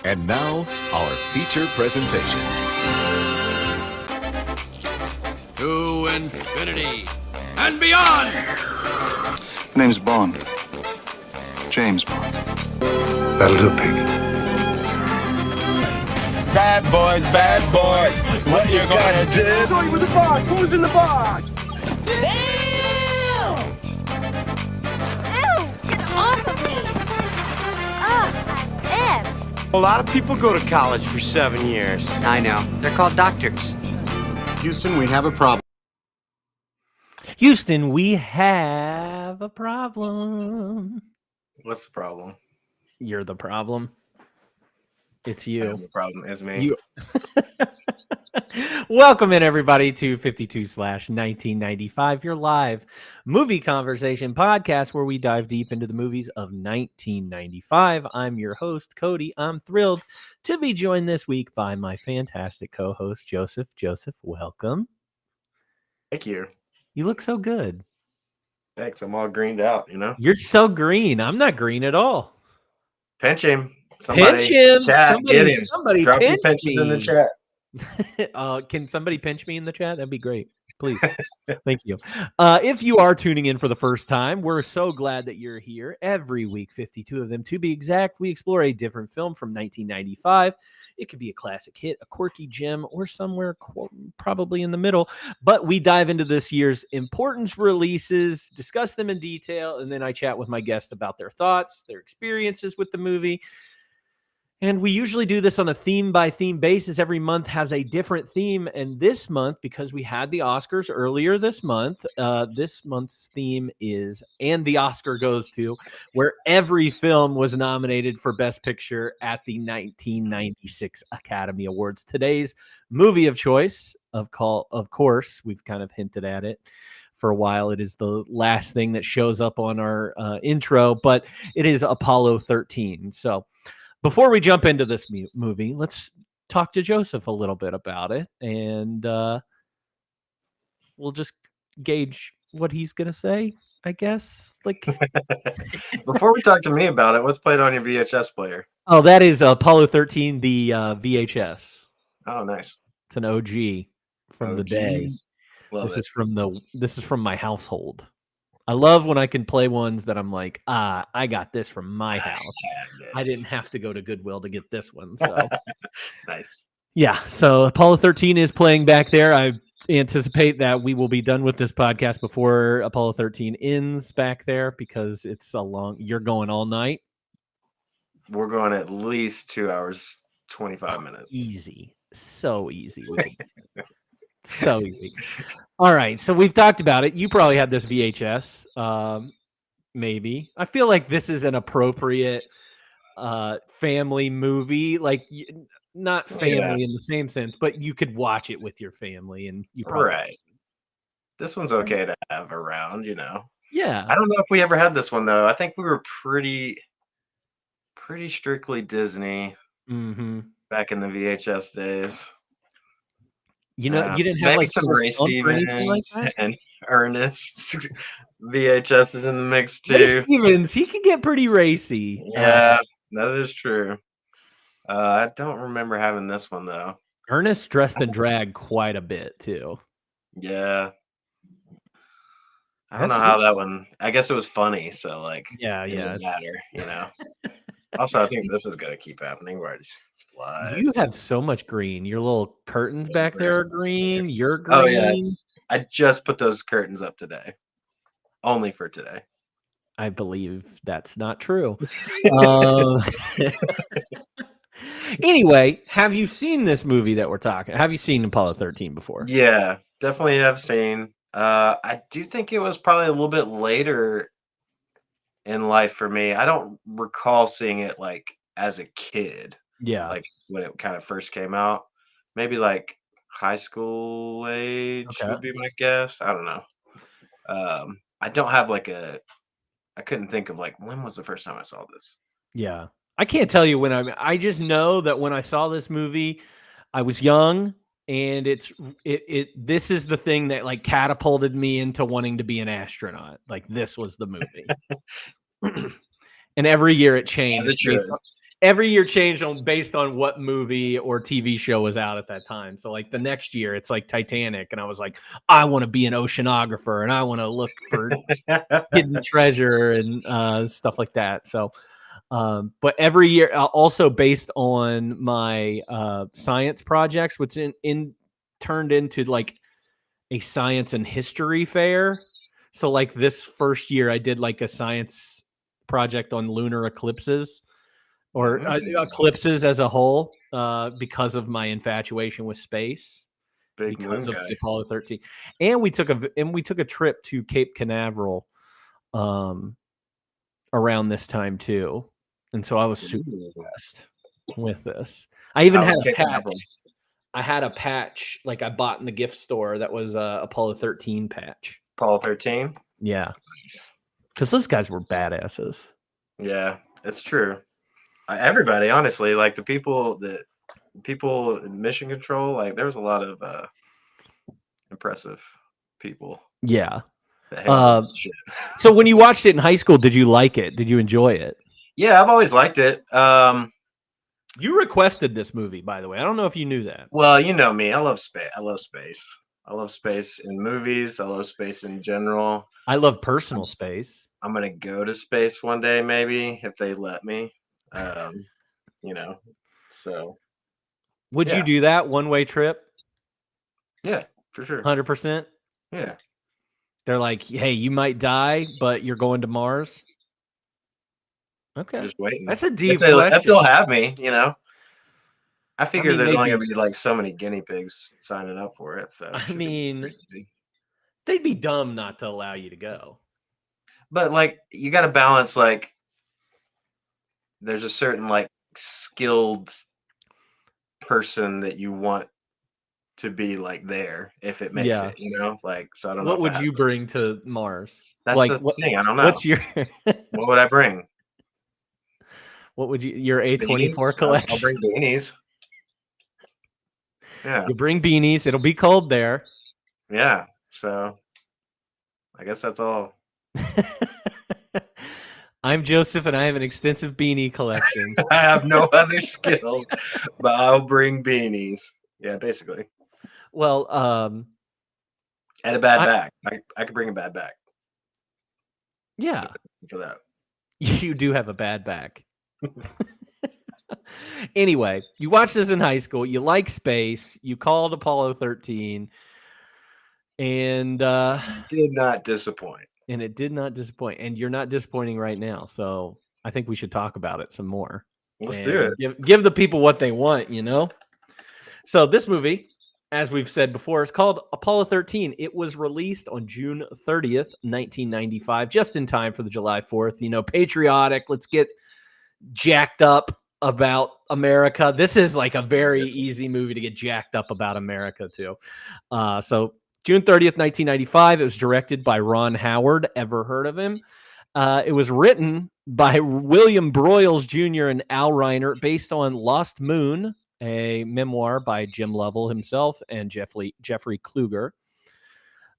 And now, our feature presentation. To infinity and beyond! My name's Bond. James Bond. That'll do, Pig. Bad boys, what you gonna do? Show you with the box. Who's in the box? Damn! Ew! Get off of me! Ugh, A lot of people go to college for 7 years. I know. They're called doctors. Houston, we have a problem. Houston, we have a problem. What's the problem? You're the problem. It's The you. problem is me. You. Welcome in, everybody, to 52/1995, your live movie conversation podcast where we dive deep into the movies of 1995. I'm your host, Cody. I'm thrilled to be joined this week by my fantastic co-host, Joseph. Joseph, welcome. Thank you. You look so good. Thanks. I'm all greened out, you know? You're so green. I'm not green at all. Pinch him. Pinch him. Chat, get him. Somebody Drop your pinch pinches me. in the chat. Can somebody pinch me in the chat? That'd be great. Please. Thank you. If you are tuning in for the first time, we're so glad that you're here. Every week, 52 of them to be exact, we explore a different film from 1995. It could be a classic hit, a quirky gem, or somewhere probably in the middle. But we dive into this year's important releases, discuss them in detail, and then I chat with my guests about their thoughts, their experiences with the movie. And we usually do this on a theme-by-theme basis. Every month has a different theme. And this month, because we had the Oscars earlier this month's theme is "And the Oscar Goes To," where every film was nominated for Best Picture at the 1996 Academy Awards. Today's movie of choice, of course, we've kind of hinted at it for a while. It is the last thing that shows up on our intro, but it is Apollo 13. So before we jump into this movie, let's talk to Joseph a little bit about it, and we'll just gauge what he's going to say, I guess. Like, Before we talk to me about it, what's played on your VHS player? Oh, that is Apollo 13, the VHS. Oh, nice. It's an OG from the day. Love This it. is from my household. I love when I can play ones that I'm like, I got this from my house. I didn't have to go to Goodwill to get this one. So Nice. yeah, so Apollo 13 is playing back there. I anticipate that we will be done with this podcast before Apollo 13 ends back there because it's you're going all night. We're going at least 2 hours, 25 minutes. Easy. So easy. So easy. All right. So we've talked about it. You probably had this VHS. Maybe. I feel like this is an appropriate family movie. Like, not family in the same sense, but you could watch it with your family, and you probably Right. This one's okay to have around, you know. Yeah. I don't know if we ever had this one though. I think we were pretty strictly Disney Mm-hmm. back in the VHS days. You know, you didn't have maybe like some Forrest Ray Gump or anything like Stevens that? and Ernest VHS is in the mix Ray too. Stevens, he can get pretty racy. Yeah, that is true. I don't remember having this one though. Ernest dressed and drag quite a bit too. Yeah. I don't That's know how that one. I guess it was funny, so like Yeah, it yeah. didn't matter, you know. Also, I think this is gonna keep happening. Where I just slide. You have so much green. Your little curtains back there are green. You're green. Oh, yeah. I just put those curtains up today, only for today. I believe that's not true. Anyway, have you seen this movie that we're talking? Have you seen Apollo 13 before? Yeah, definitely have seen. I do think it was probably a little bit later in life for me. I don't recall seeing it like as a kid, Yeah. like when it kind of first came out. Maybe like high school age Okay. would be my guess. I don't know. I don't have like I couldn't think of like when was the first time I saw this. Yeah. I can't tell you when I just know that when I saw this movie, I was young, and this is the thing that like catapulted me into wanting to be an astronaut. Like, this was the movie. And every year it changed. every year changed based on what movie or TV show was out at that time. So like the next year, it's like Titanic, and I was like, I want to be an oceanographer, and I want to look for hidden treasure and stuff like that. So, but every year, also based on my science projects, which turned into like a science and history fair. So like this first year, I did like a science project on lunar eclipses. Or eclipses as a whole, because of my infatuation with space, because of the Apollo 13, and we took a trip to Cape Canaveral, around this time too, and so I was super impressed with this. I even had a patch. I had a patch like I bought in the gift store that was a Apollo 13 patch. Apollo 13. Yeah, because those guys were badasses. Yeah, it's true. Everybody, honestly, like the people in Mission Control, like there was a lot of impressive people. Yeah. So when you watched it in high school, did you like it? Did you enjoy it? Yeah, I've always liked it. You requested this movie, by the way. I don't know if you knew that. Well, you know me. I love space. I love space in movies. I love space in general. I love personal space. I'm gonna go to space one day, maybe, if they let me. So would you do that one-way trip? Yeah, for sure. 100%. Yeah. They're like, hey, you might die, but you're going to Mars. Okay. Just waiting. That's a deep question. If they'll have me, I figure there's only gonna be like so many guinea pigs signing up for it. So they'd be dumb not to allow you to go. But like you gotta balance, like there's a certain like skilled person that you want to be like there if it makes it, like, so I don't know. What would you bring to Mars? That's like the thing. I don't know. What's your what would I bring? What would your A24 collection? I'll bring beanies. Yeah. You bring beanies. It'll be cold there. Yeah. So I guess that's all. I'm Joseph, and I have an extensive beanie collection. I have no other skill, but I'll bring beanies. Yeah, basically. Well, and a bad bag. I could bring a bad bag. Yeah. For that. You do have a bad back. Anyway, you watched this in high school. You like space. You called Apollo 13. And did not disappoint. And it did not disappoint. And you're not disappointing right now. So I think we should talk about it some more. Let's do it. Give the people what they want, So this movie, as we've said before, is called Apollo 13. It was released on June 30th, 1995, just in time for the July 4th. Patriotic. Let's get jacked up about America. This is like a very easy movie to get jacked up about America, too. So June 30th, 1995. It was directed by Ron Howard. Ever heard of him? It was written by William Broyles Jr. and Al Reiner, based on Lost Moon, a memoir by Jim Lovell himself and Jeffrey Kluger.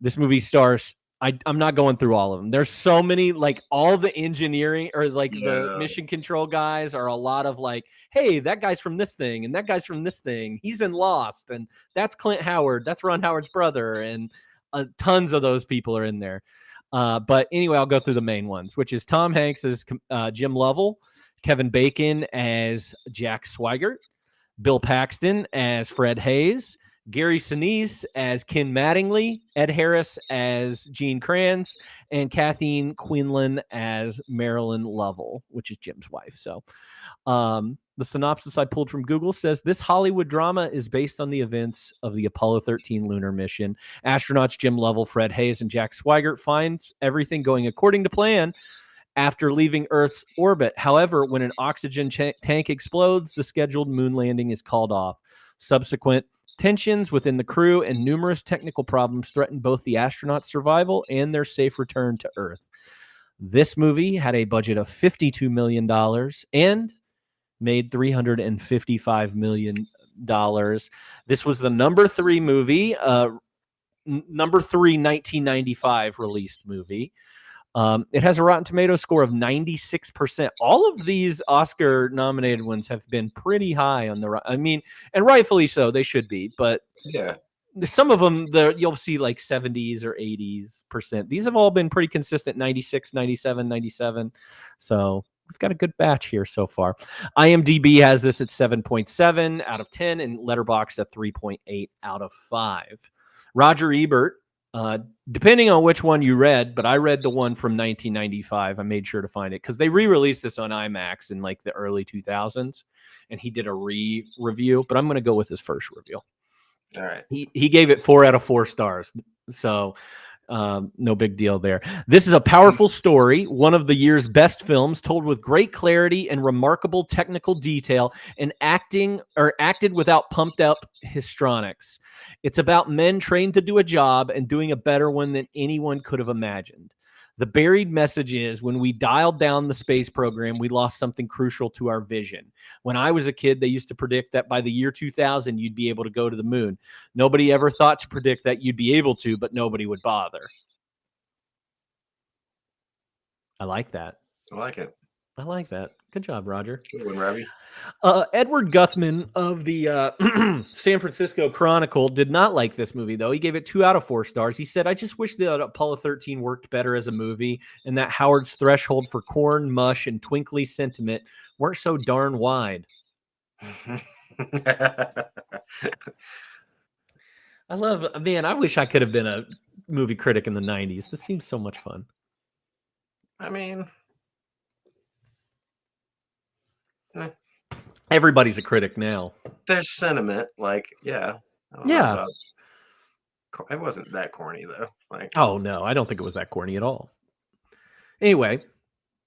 This movie stars, I'm not going through all of them. There's so many, like all the engineering or like the mission control guys are a lot of like, hey, that guy's from this thing and that guy's from this thing. He's in Lost, and that's Clint Howard. That's Ron Howard's brother, and tons of those people are in there. But anyway, I'll go through the main ones, which is Tom Hanks as Jim Lovell, Kevin Bacon as Jack Swigert, Bill Paxton as Fred Hayes, Gary Sinise as Ken Mattingly, Ed Harris as Gene Kranz, and Kathleen Quinlan as Marilyn Lovell, which is Jim's wife. So the synopsis I pulled from Google says this Hollywood drama is based on the events of the Apollo 13 lunar mission. Astronauts Jim Lovell, Fred Hayes, and Jack Swigert finds everything going according to plan after leaving Earth's orbit. However, when an oxygen tank explodes, the scheduled moon landing is called off. Subsequent tensions within the crew and numerous technical problems threaten both the astronauts' survival and their safe return to Earth. This movie had a budget of $52 million and made $355 million. This was the number 3 movie, number 3 1995 released movie. It has a Rotten Tomatoes score of 96%. All of these Oscar-nominated ones have been pretty high on the. I mean, and rightfully so, they should be. But Yeah. some of them, you'll see like 70s or 80s%. These have all been pretty consistent, 96, 97, 97. So we've got a good batch here so far. IMDb has this at 7.7 out of 10 and Letterboxd at 3.8 out of 5. Roger Ebert, depending on which one you read, but I read the one from 1995. I made sure to find it because they re-released this on IMAX in like the early 2000s, and he did a re-review, but I'm going to go with his first review. All right. He gave it 4 out of 4 stars. So no big deal there. This is a powerful story, one of the year's best films, told with great clarity and remarkable technical detail, and acted without pumped up histrionics. It's about men trained to do a job and doing a better one than anyone could have imagined. The buried message is, when we dialed down the space program, we lost something crucial to our vision. When I was a kid, they used to predict that by the year 2000, you'd be able to go to the moon. Nobody ever thought to predict that you'd be able to, but nobody would bother. I like that. I like it. I like that. Good job, Roger. Good one, Robbie. Edward Guthman of the San Francisco Chronicle did not like this movie, though. He gave it 2 out of 4 stars. He said, I just wish that Apollo 13 worked better as a movie and that Howard's threshold for corn, mush, and twinkly sentiment weren't so darn wide. I wish I could have been a movie critic in the 90s. That seems so much fun. I mean... Everybody's a critic now. There's sentiment, like, yeah. It wasn't that corny, though. Like, oh, no, I don't think it was that corny at all. Anyway,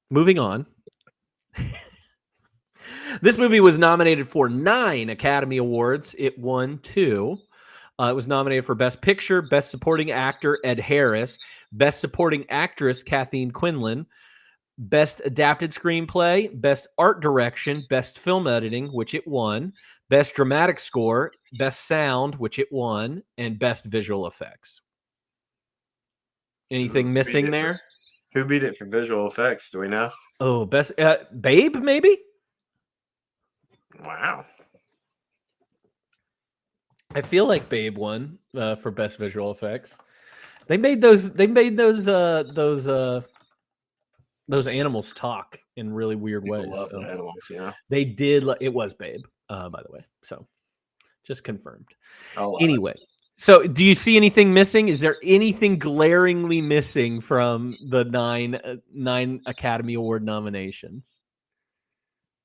moving on. This movie was nominated for 9 Academy Awards. It won 2. It was nominated for Best Picture, Best Supporting Actor, Ed Harris, Best Supporting Actress, Kathleen Quinlan, Best Adapted Screenplay, Best Art Direction, Best Film Editing, which it won, Best Dramatic Score, Best Sound, which it won, and Best Visual Effects. Anything missing there? Who beat it for visual effects? Do we know? Oh, Best Babe, maybe? Wow. I feel like Babe won for Best Visual Effects. They made those animals talk in really weird ways. Love animals, yeah. They did. It was Babe, by the way. So just confirmed. Anyway, so do you see anything missing? Is there anything glaringly missing from the nine Academy Award nominations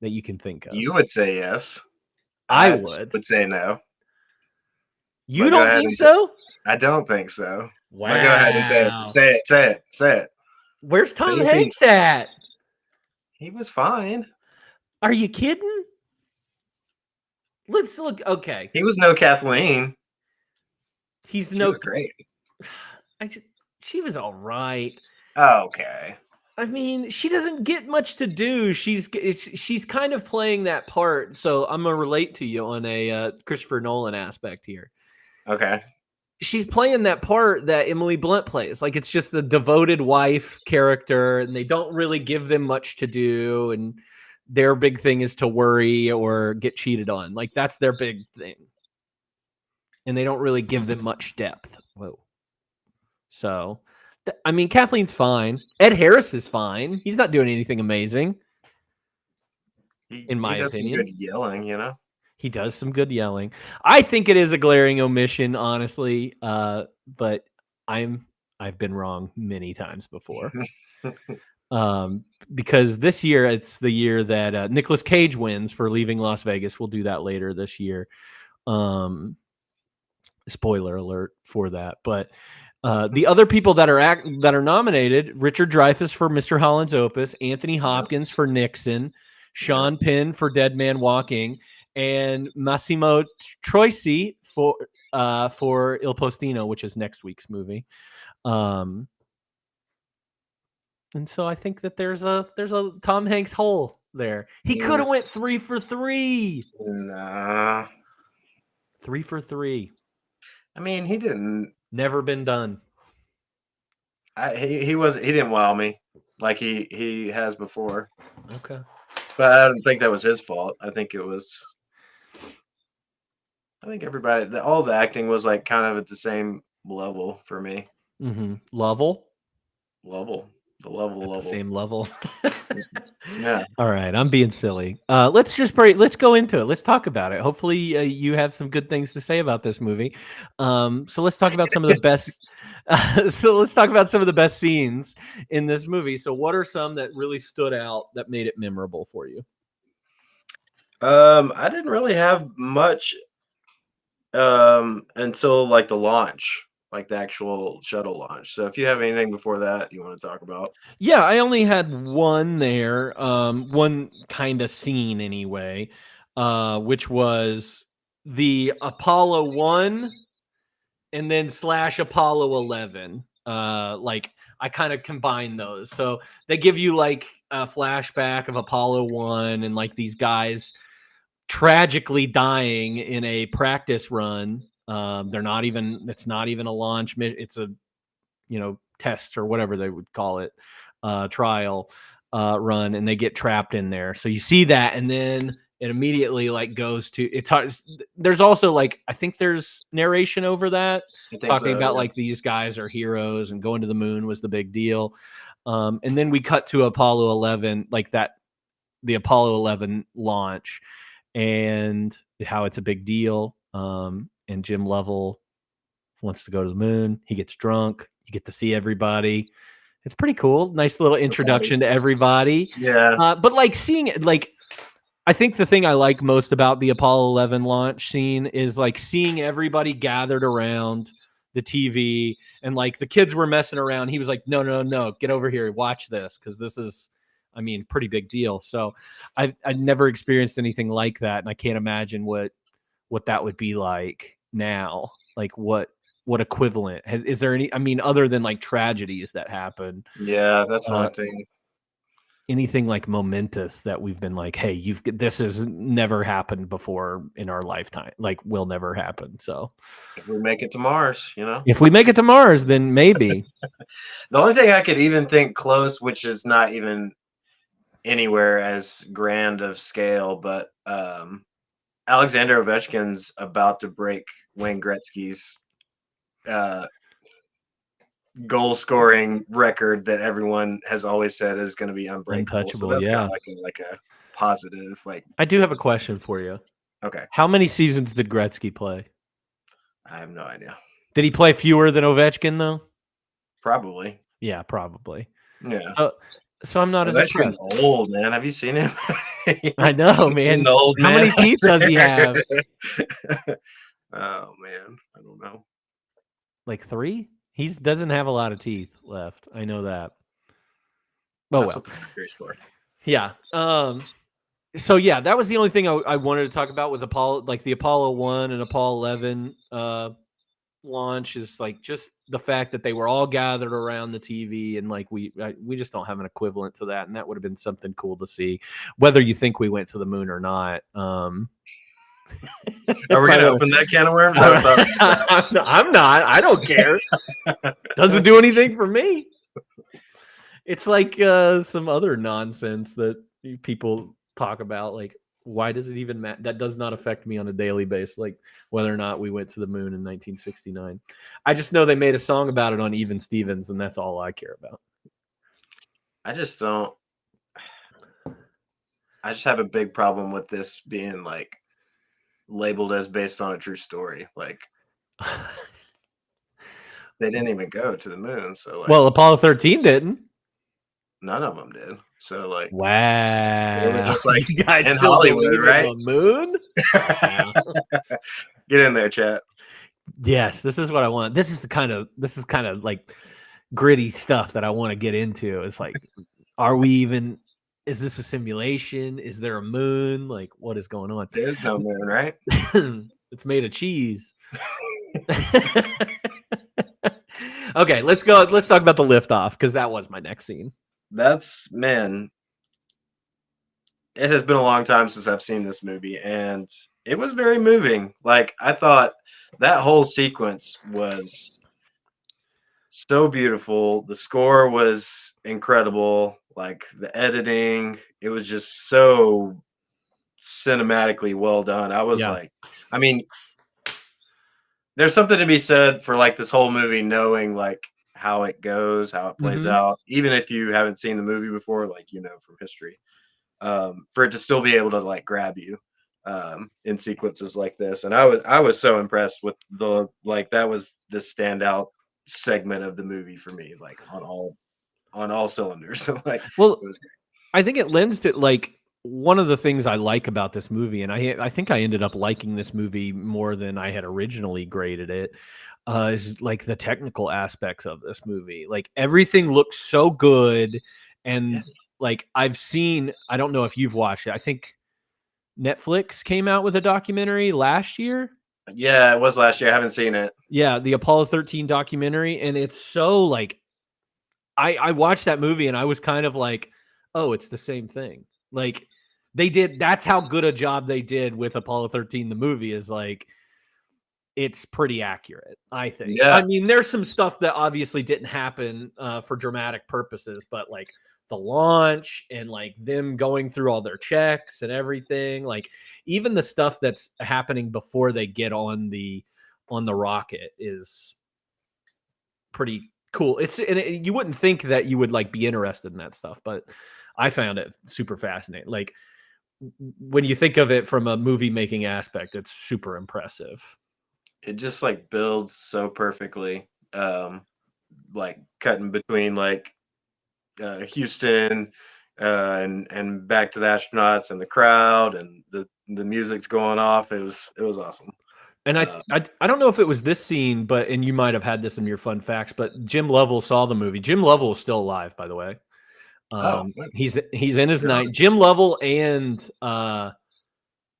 that you can think of? You would say yes. I would say no. You don't think so? I don't think so. Wow. But go ahead and say it. Where's Tom Hanks at? He was fine. Are you kidding? Let's look. Okay. He was no Kathleen. He's She no was great. She was all right. Okay. I mean, she doesn't get much to do. She's kind of playing that part. So I'm gonna relate to you on a Christopher Nolan aspect here. Okay. She's playing that part that Emily Blunt plays. Like, it's just the devoted wife character, and they don't really give them much to do. And their big thing is to worry or get cheated on. Like, that's their big thing. And they don't really give them much depth. Whoa. So, I mean, Kathleen's fine. Ed Harris is fine. He's not doing anything amazing. In my opinion. Some good yelling, you know? He does some good yelling. I think it is a glaring omission, honestly. But I've been wrong many times before. Because this year, it's the year that Nicolas Cage wins for Leaving Las Vegas. We'll do that later this year. Spoiler alert for that. But the other people that are nominated: Richard Dreyfuss for Mr. Holland's Opus, Anthony Hopkins for Nixon, Sean Penn for Dead Man Walking, and Massimo Troisi for Il Postino, which is next week's movie. And so I think that there's a Tom Hanks hole there. He could have went 3 for 3. Nah. 3 for 3. I mean, he didn't. Never been done. He didn't wow me like he has before. Okay. But I don't think that was his fault. I think everybody, all the acting was like kind of at the same level for me. Level? The level. The same level. Yeah. All right, I'm being silly. Let's go into it. Let's talk about it. Hopefully, you have some good things to say about this movie. So let's talk about some of the best. So let's talk about some of the best scenes in this movie. So, what are some that really stood out that made it memorable for you? I didn't really have much until like the launch, like the actual shuttle launch. So if you have anything before that you want to talk about. Yeah, I only had one there, one kind of scene anyway, which was the Apollo 1 and then / Apollo 11. Like I kind of combine those. So they give you like a flashback of Apollo 1 and like these guys tragically dying in a practice run. It's not even a launch mission. It's a, test or whatever they would call it, trial run, and they get trapped in there. So you see that, and then it immediately like goes to there's also like, I think there's narration over that talking about like these guys are heroes and going to the moon was the big deal. And then we cut to Apollo 11, like the Apollo 11 launch and how it's a big deal. And Jim Lovell wants to go to the moon. He gets drunk. You get to see everybody. It's pretty cool. Nice little introduction to everybody. Yeah. But like seeing it, like, I think the thing I like most about the Apollo 11 launch scene is like seeing everybody gathered around the TV, and like the kids were messing around. He was like, no, get over here. Watch this. Cause this is, pretty big deal. So I never experienced anything like that. And I can't imagine what that would be like now. Like what equivalent is there any, other than like tragedies that happen? Yeah. That's one thing. Anything like momentous that we've been like, hey, this has never happened before in our lifetime, like will never happen. So if we make it to Mars, if we make it to Mars, then maybe. The only thing I could even think close, which is not even anywhere as grand of scale, but Alexander Ovechkin's about to break Wayne Gretzky's goal scoring record that everyone has always said is going to be unbreakable. Untouchable. So Yeah. Like a positive, like. I do have a question for you. Okay. How many seasons did Gretzky play? I have no idea. Did he play fewer than Ovechkin though? Probably. Yeah, probably. Yeah. So I'm not as Ovechkin's impressed. Old, man. Have you seen him? I know, man. Old How man. many teeth does he have? Oh man, I don't know. Like 3? He doesn't have a lot of teeth left. I know that. Oh, That's well. What the fuck for. Yeah. So yeah, that was the only thing I wanted to talk about with Apollo, like the Apollo 1 and Apollo 11 launch, is like just the fact that they were all gathered around the TV, and like we just don't have an equivalent to that, and that would have been something cool to see, whether you think we went to the moon or not. Are we gonna open that can of worms? I'm not. I don't care. Doesn't do anything for me. It's like some other nonsense that people talk about. Like, why does it even matter? That does not affect me on a daily basis. Like whether or not we went to the moon in 1969. I just know they made a song about it on Even Stevens, and that's all I care about. I just don't. I just have a big problem with this being like labeled as based on a true story. Like they didn't even go to the moon, so like, well, Apollo 13 didn't. None of them did. So like, wow, just like you guys in still Hollywood, believe right? in the moon? Get in there, chat. Yes, this is what I want. This is kind of like gritty stuff that I want to get into. It's like, is this a simulation? Is there a moon? Like, what is going on? There's no moon, right? It's made of cheese. Okay, let's go. Let's talk about the liftoff, because that was my next scene. Man, it has been a long time since I've seen this movie, and it was very moving. Like, I thought that whole sequence was so beautiful. The score was incredible. Like the editing, it was just so cinematically well done. I was Yeah. like, I mean, there's something to be said for like this whole movie knowing like how it goes, how it plays Mhm. out, even if you haven't seen the movie before, like from history. For it to still be able to like grab you in sequences like this. And I was so impressed with the like that was the standout segment of the movie for me, like on all cylinders. So like Well, it was I think it lends to like one of the things I like about this movie, and I think I ended up liking this movie more than I had originally graded it, is like the technical aspects of this movie. Like everything looks so good, yeah. and like I don't know if you've watched it. I think Netflix came out with a documentary last year. Yeah, it was last year. I haven't seen it. Yeah, the Apollo 13 documentary, and it's so like I watched that movie and I was kind of like, oh, it's the same thing. Like that's how good a job they did with Apollo 13 the movie is like it's pretty accurate, I think. Yeah. I mean, there's some stuff that obviously didn't happen for dramatic purposes, but like the launch and like them going through all their checks and everything, like even the stuff that's happening before they get on the rocket is pretty cool. You wouldn't think that you would like be interested in that stuff, but I found it super fascinating. Like when you think of it from a movie making aspect, it's super impressive. It just like builds so perfectly. Like cutting between like Houston and back to the astronauts and the crowd and the music's going off. It was awesome. And I don't know if it was this scene, and you might have had this in your fun facts, but Jim Lovell saw the movie. Jim Lovell is still alive, by the way. He's in his night. Jim Lovell and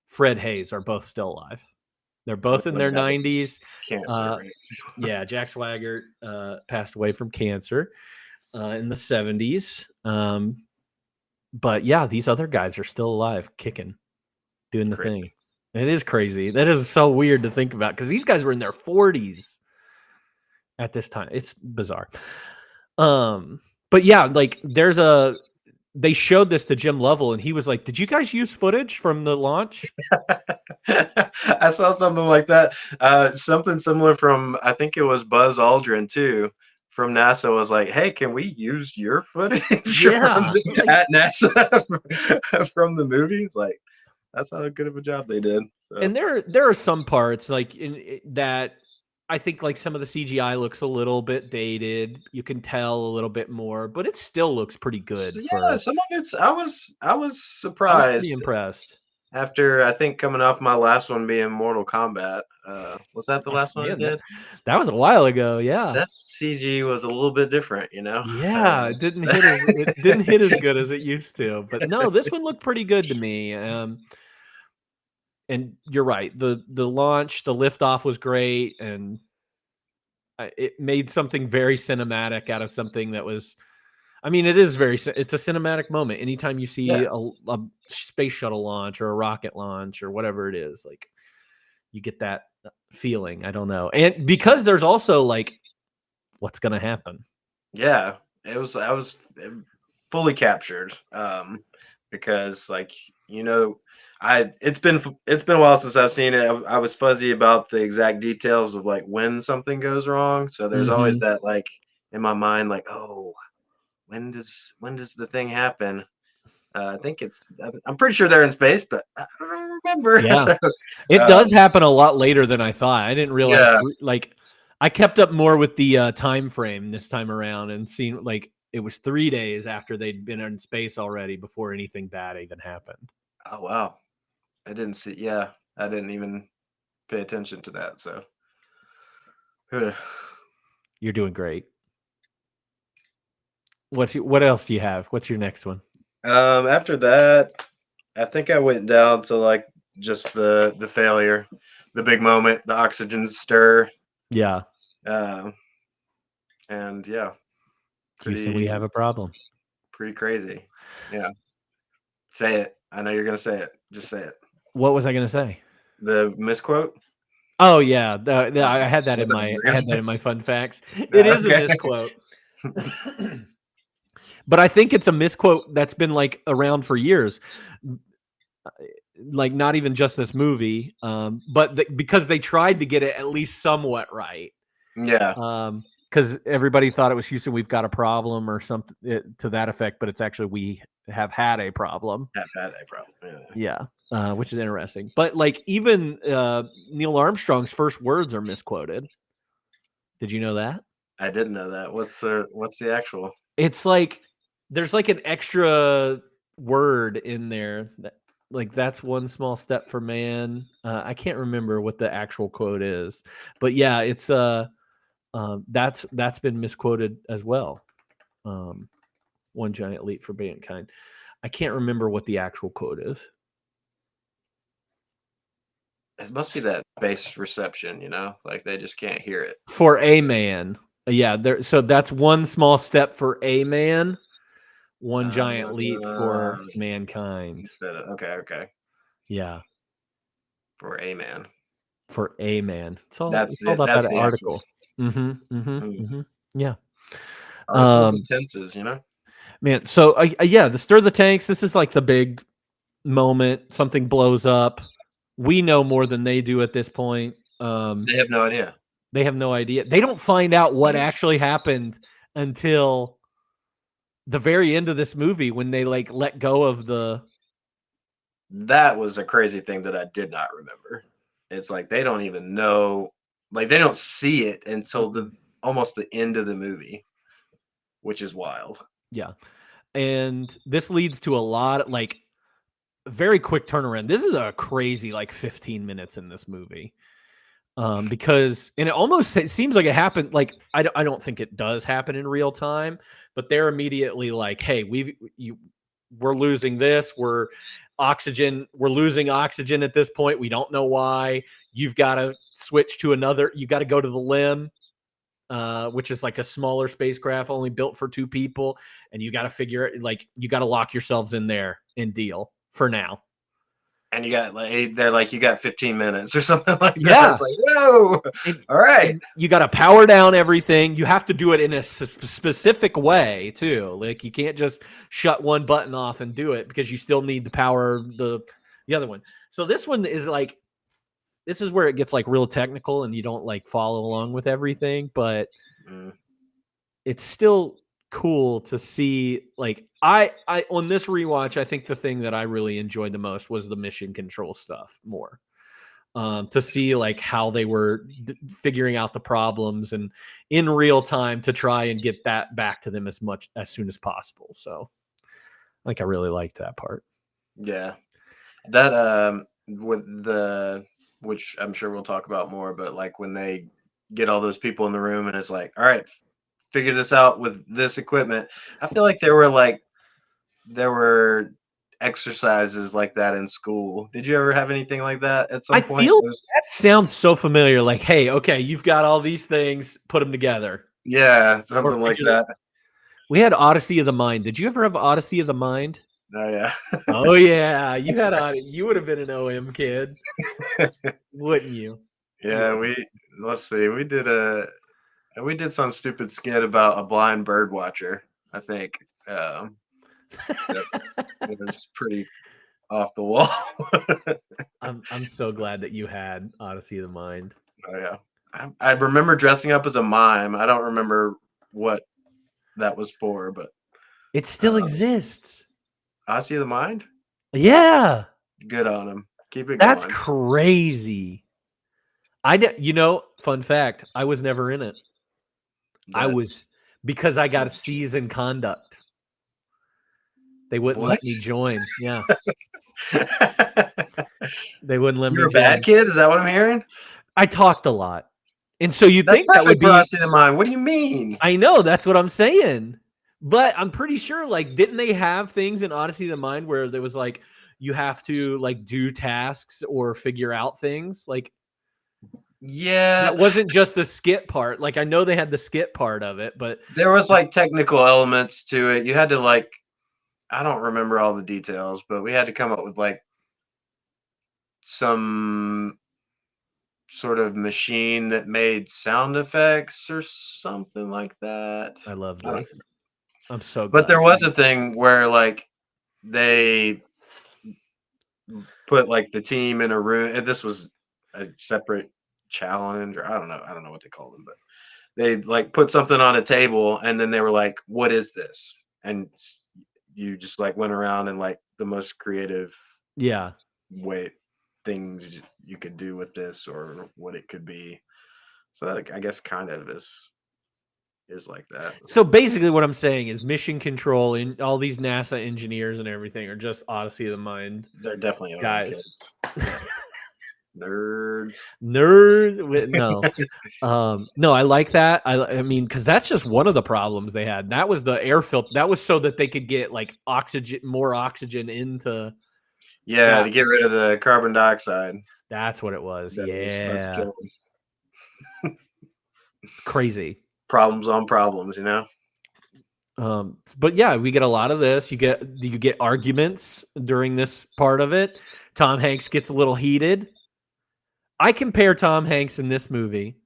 Fred Hayes are both still alive. They're both in their 90s. Cancer, right? Yeah, Jack Swigert passed away from cancer in the 70s. But yeah, these other guys are still alive, kicking, doing the thing. It is crazy. That is so weird to think about because these guys were in their 40s at this time. It's bizarre. But yeah, like they showed this to Jim Lovell and he was like, "Did you guys use footage from the launch?" I saw something like that. Something similar from I think it was Buzz Aldrin too. From NASA was like, "Hey, can we use your footage at NASA from the movies?" Like, that's how good of a job they did. So. And there are some parts like that I think like some of the CGI looks a little bit dated. You can tell a little bit more, but it still looks pretty good. So, yeah, some of it's I was surprised. I was pretty impressed. After I think coming off my last one being Mortal Kombat. Was that the last one I did? That was a while ago, yeah. That CG was a little bit different, you know? Yeah, it didn't hit as good as it used to. But no, this one looked pretty good to me. And you're right. The launch, the liftoff was great, and it made something very cinematic out of something that was. I mean, it's a cinematic moment. Anytime you see a space shuttle launch or a rocket launch or whatever it is, like you get that feeling. I don't know, and because there's also like, what's going to happen? Yeah, I was fully captured because like it's been a while since I've seen it. I was fuzzy about the exact details of like when something goes wrong, so there's always that like in my mind like, oh, when does the thing happen? I think I'm pretty sure they're in space, but I don't remember. Yeah, it does happen a lot later than I thought. I didn't realize like I kept up more with the time frame this time around and seen like it was 3 days after they'd been in space already before anything bad even happened. Oh wow. I didn't see. Yeah, I didn't even pay attention to that. So you're doing great. What else do you have? What's your next one? After that, I think I went down to like just the failure, the big moment, the oxygen stir. Yeah. And yeah. Houston, we have a problem. Pretty crazy. Yeah. Say it. I know you're gonna say it. Just say it. What was I gonna say? The misquote? Oh yeah, I had that in my fun facts. It is a Okay. misquote. But I think it's a misquote that's been like around for years. Like not even just this movie, but because they tried to get it at least somewhat right. Yeah. Because everybody thought it was Houston, we've got a problem or something to that effect, but it's actually we have had a problem. Have had a problem. Yeah, which is interesting. But like even Neil Armstrong's first words are misquoted. Did you know that? I didn't know that. What's the actual? It's like there's like an extra word in there that like that's one small step for man. I can't remember what the actual quote is, but yeah, it's that's been misquoted as well. One giant leap for mankind. I can't remember what the actual quote is. It must be that bass reception, like they just can't hear it. For a man. Yeah, so that's one small step for a man, one giant leap for mankind. Instead of okay. Yeah. For a man. For a man. It's all That's about that's that the article. Yeah. Articles and tenses, Man, so yeah, the stir the tanks. This is like the big moment. Something blows up. We know more than they do at this point. They have no idea. They have no idea. They don't find out what actually happened until the very end of this movie when they like let go of the. That was a crazy thing that I did not remember. It's like they don't even know, like they don't see it until almost the end of the movie, which is wild. Yeah. And this leads to a lot like very quick turnaround. This is a crazy like 15 minutes in this movie. Because and it seems like it happened like I don't think it does happen in real time, but they're immediately like, hey, we're losing this, we're losing oxygen at this point, we don't know why, you've got to switch to another, you got to go to the LEM, which is like a smaller spacecraft only built for 2 people, and you got to figure it, like you got to lock yourselves in there and deal for now. And you got they're like, you got 15 minutes or something like that. Yeah. It's like, whoa. All right. You got to power down everything. You have to do it in a specific way too. Like you can't just shut one button off and do it because you still need to power the other one. So this one is like, this is where it gets like real technical and you don't like follow along with everything, but it's still cool to see. Like I on this rewatch, I think the thing that I really enjoyed the most was the mission control stuff more. To see like how they were figuring out the problems and in real time to try and get that back to them as soon as possible. So like I really liked that part. Yeah. That with which I'm sure we'll talk about more, but like when they get all those people in the room and it's like, all right, figure this out with this equipment. I feel like there were exercises like that in school. Did you ever have anything like that at some point? I feel that sounds so familiar. Like, hey, okay, you've got all these things, put them together. Yeah, something like that. We had Odyssey of the Mind. Did you ever have Odyssey of the Mind? Oh yeah. Oh yeah, you had you would have been an OM kid, wouldn't you? Yeah, let's see. We did some stupid skit about a blind bird watcher, I think. It was pretty off the wall. I'm so glad that you had Odyssey of the Mind. Oh yeah. I remember dressing up as a mime. I don't remember what that was for, but it still exists. Odyssey of the Mind? Yeah. Good on him. Keep it That's going. crazy. Fun fact, I was never in it. I was, because I got a C's in conduct. They wouldn't let me join. Yeah. They wouldn't let me join. You're a bad kid? Is that what I'm hearing? I talked a lot. And so you think that would be Odyssey of the Mind. What do you mean? I know, that's what I'm saying. But I'm pretty sure, like, didn't they have things in Odyssey of the Mind where there was like, you have to like do tasks or figure out things? Like, yeah, that wasn't just the skit part. Like, I know they had the skit part of it, but there was like technical elements to it. You had to like, I don't remember all the details, but we had to come up with like some sort of machine that made sound effects or something like that. I love this. I'm so glad. But there was a thing where like they put like the team in a room, and this was a separate challenge, or I don't know what they called them, but they like put something on a table, and then they were like, "What is this?" And you just like went around and like the most creative Yeah. way things you could do with this or what it could be. So that I guess kind of is like that. So basically what I'm saying is Mission Control and all these NASA engineers and everything are just Odyssey of the Mind They're definitely guys. Nerds. No, I like that. I mean, because that's just one of the problems they had. That was the air filter. That was so that they could get like more oxygen into. Yeah, to get rid of the carbon dioxide. That's what it was. That Yeah. was Crazy. Problems on problems, you know. But yeah, we get a lot of this. You get arguments during this part of it. Tom Hanks gets a little heated. I compare Tom Hanks in this movie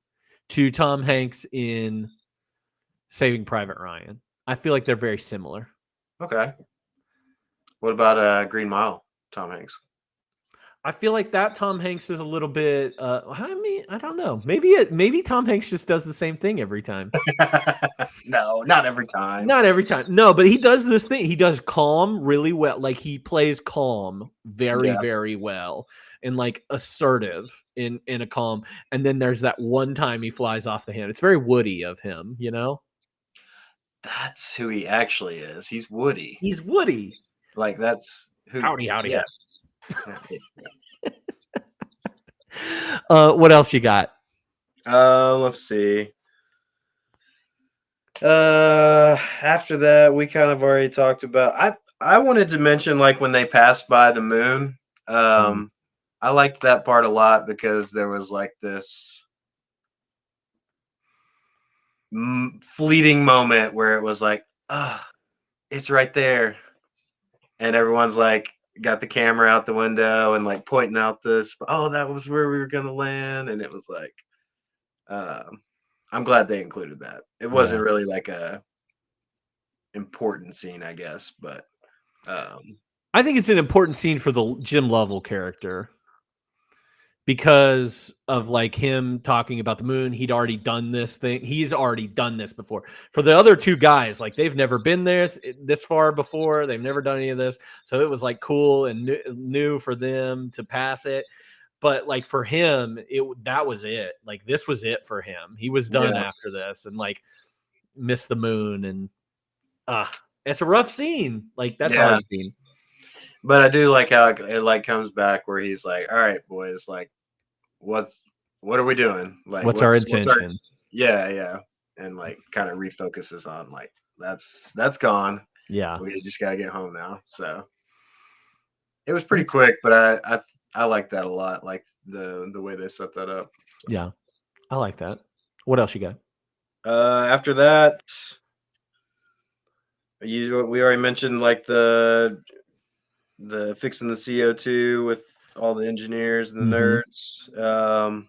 to Tom Hanks in Saving Private Ryan. I feel like they're very similar. Okay. What about Green Mile, Tom Hanks? I feel like that Tom Hanks is a little bit. I mean, I don't know. Maybe Tom Hanks just does the same thing every time. No, not every time. Not every time. No, but he does this thing. He does calm really well. Like he plays calm very, very well, and like assertive in a calm. And then there's that one time he flies off the handle. It's very Woody of him, you know. That's who he actually is. He's Woody. He's Woody. Like that's who. Howdy. Yeah. What else you got? Let's see. After that, we kind of already talked about. I wanted to mention like when they passed by the moon. I liked that part a lot because there was like this fleeting moment where it was like, it's right there, and everyone's like got the camera out the window and like pointing out this. Oh, that was where we were gonna land, and it was like, I'm glad they included that. It wasn't really like a important scene, I guess, but I think it's an important scene for the Jim Lovell character because of like him talking about the moon. He'd already done this thing. He's already done this before. For the other two guys, like they've never been this far before. They've never done any of this. So it was like cool and new for them to pass it. But like for him, that was it. Like this was it for him. He was done after this and like missed the moon. And it's a rough scene. Like that's a hard scene. But I do like how it like comes back where he's like, all right, boys, like what are we doing? Like what's our intention? Yeah. And like kind of refocuses on like that's gone. Yeah. We just gotta get home now. So it was pretty quick, but I like that a lot, like the way they set that up. Yeah. I like that. What else you got? After that, we already mentioned like the fixing the CO2 with all the engineers and the nerds.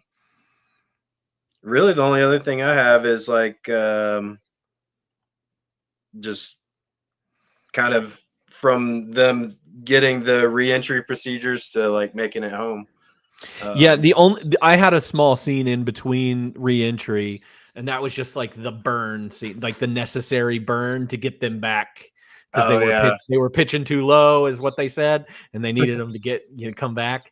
Really the only other thing I have is like just kind of from them getting the re-entry procedures to like making it home. I had a small scene in between re-entry, and that was just like the burn scene, like the necessary burn to get them back. Because they were pitching too low, is what they said, and they needed them to come back.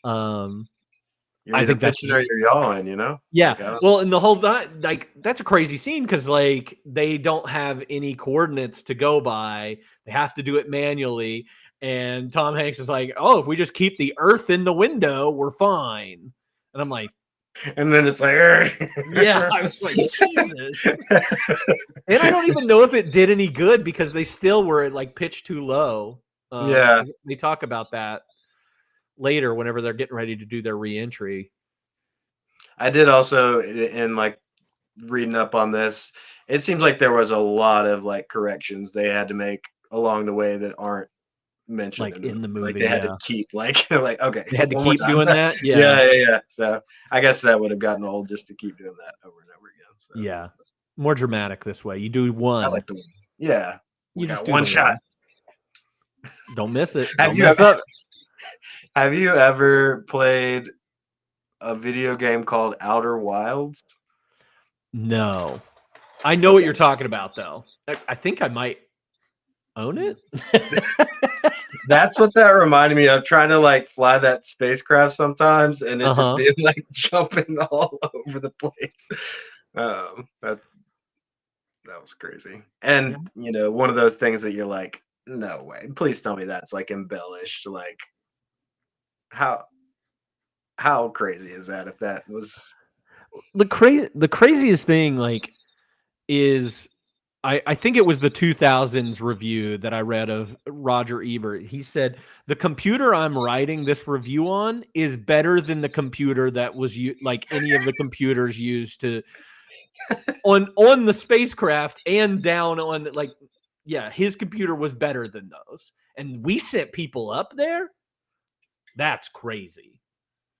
I think that's you're yawing, you know. Yeah, well, and the whole like that's a crazy scene because like they don't have any coordinates to go by; they have to do it manually. And Tom Hanks is like, "Oh, if we just keep the Earth in the window, we're fine." And I'm like. And then it's like, yeah, I was like, Jesus. And I don't even know if it did any good because they still were like pitched too low. They talk about that later whenever they're getting ready to do their re-entry. I did also, in like reading up on this, it seems like there was a lot of like corrections they had to make along the way that aren't mentioned Like in the movie, Like they had yeah. to keep like okay. They had to one more keep time. doing that. Yeah. So I guess that would have gotten old just to keep doing that over and over again. So Yeah. More dramatic this way. You do I one. like the one. Yeah. You We just got do one the shot. Don't miss it. Have Don't you mess ever- up. Have you ever played a video game called Outer Wilds? No. I know what you're talking about, though. I think I might own it. That's what that reminded me of. Trying to like fly that spacecraft sometimes, and it Uh-huh. just being like jumping all over the place. That was crazy. And you know, one of those things that you're like, no way. Please tell me that's like embellished. Like, how crazy is that? If that was the craziest thing, like, is I think it was the 2000s review that I read of Roger Ebert. He said the computer I'm writing this review on is better than the computer that was like any of the computers used to on the spacecraft and down on like, yeah, his computer was better than those. And we sent people up there. That's crazy.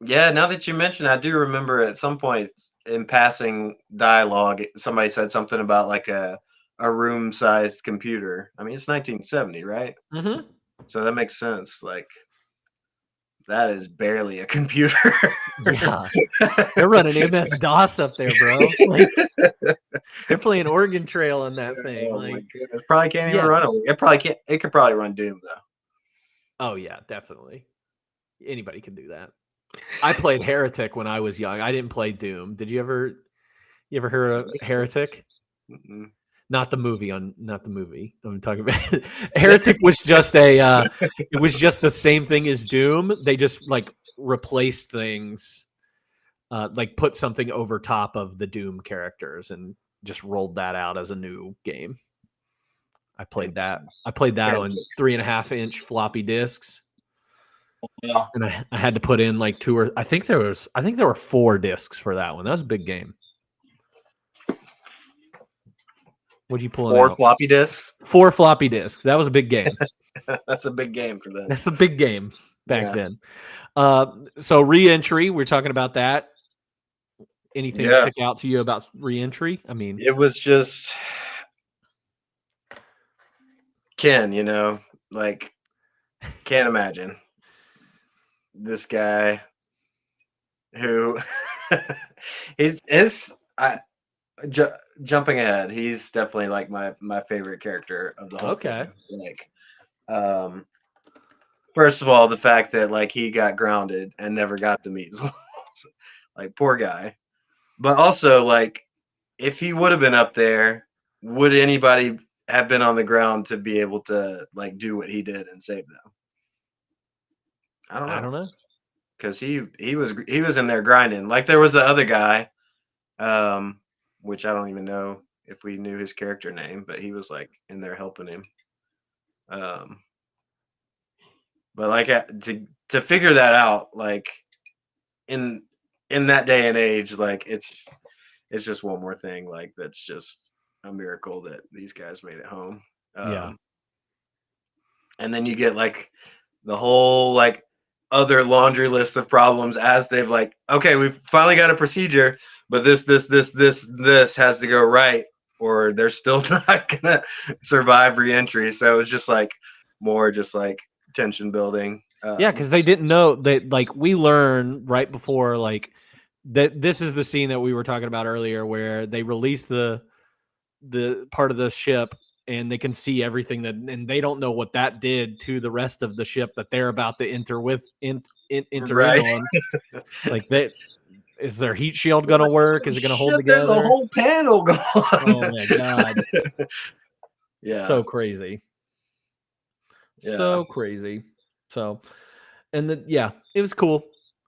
Yeah, now that you mention, I do remember at some point in passing dialogue, somebody said something about like a room-sized computer. I mean, it's 1970, right? Mm-hmm. So that makes sense. Like, that is barely a computer. Yeah, they're running MS-DOS up there, bro. Like, they're playing Oregon Trail on that thing. Oh my Like, goodness. Probably can't even yeah. run it. It probably can't. It could probably run Doom though. oh yeah, definitely. Anybody can do that. I played Heretic when I was young. I didn't play Doom. Did you ever hear of Heretic? Mm-mm. Not the movie. Not the movie. I'm talking about Heretic was just it was just the same thing as Doom. They just like replaced things, like put something over top of the Doom characters and just rolled that out as a new game. I played that. I played that on 3.5-inch floppy disks. Yeah. And I had to put in like I think there were 4 discs for that one. That was a big game. What'd you pull? 4 floppy disks. 4 floppy disks. That was a big game. That's a big game for them. That's a big game back Yeah. then. So re-entry, we're talking about that. Anything Yeah. stick out to you about re-entry? I mean, It was just Ken, like can't imagine this guy who jumping ahead. He's definitely like my favorite character of the whole Okay. thing. Like, first of all, the fact that like he got grounded and never got to meet Zolz. Like, poor guy. But also, like, if he would have been up there, would anybody have been on the ground to be able to like do what he did and save them? I don't know. Because he was in there grinding. Like, there was the other guy, which I don't even know if we knew his character name, but he was like in there helping him. But like to figure that out, like in that day and age, like it's just one more thing. Like, that's just a miracle that these guys made it home. Yeah. And then you get like the whole like other laundry list of problems as they've like, okay, we've finally got a procedure, but this has to go right, or they're still not gonna survive re-entry. So it's just like more just like tension building. yeah, because they didn't know that. Like, we learn right before like that. This is the scene that we were talking about earlier, where they release the part of the ship and they can see everything and they don't know what that did to the rest of the ship that they're about to enter in Right. on. Like, that is their heat shield gonna work? Is it gonna hold Shit, there's together? a whole panel gone. Oh my god. Yeah. So crazy. Yeah. So crazy. So, and yeah, it was cool.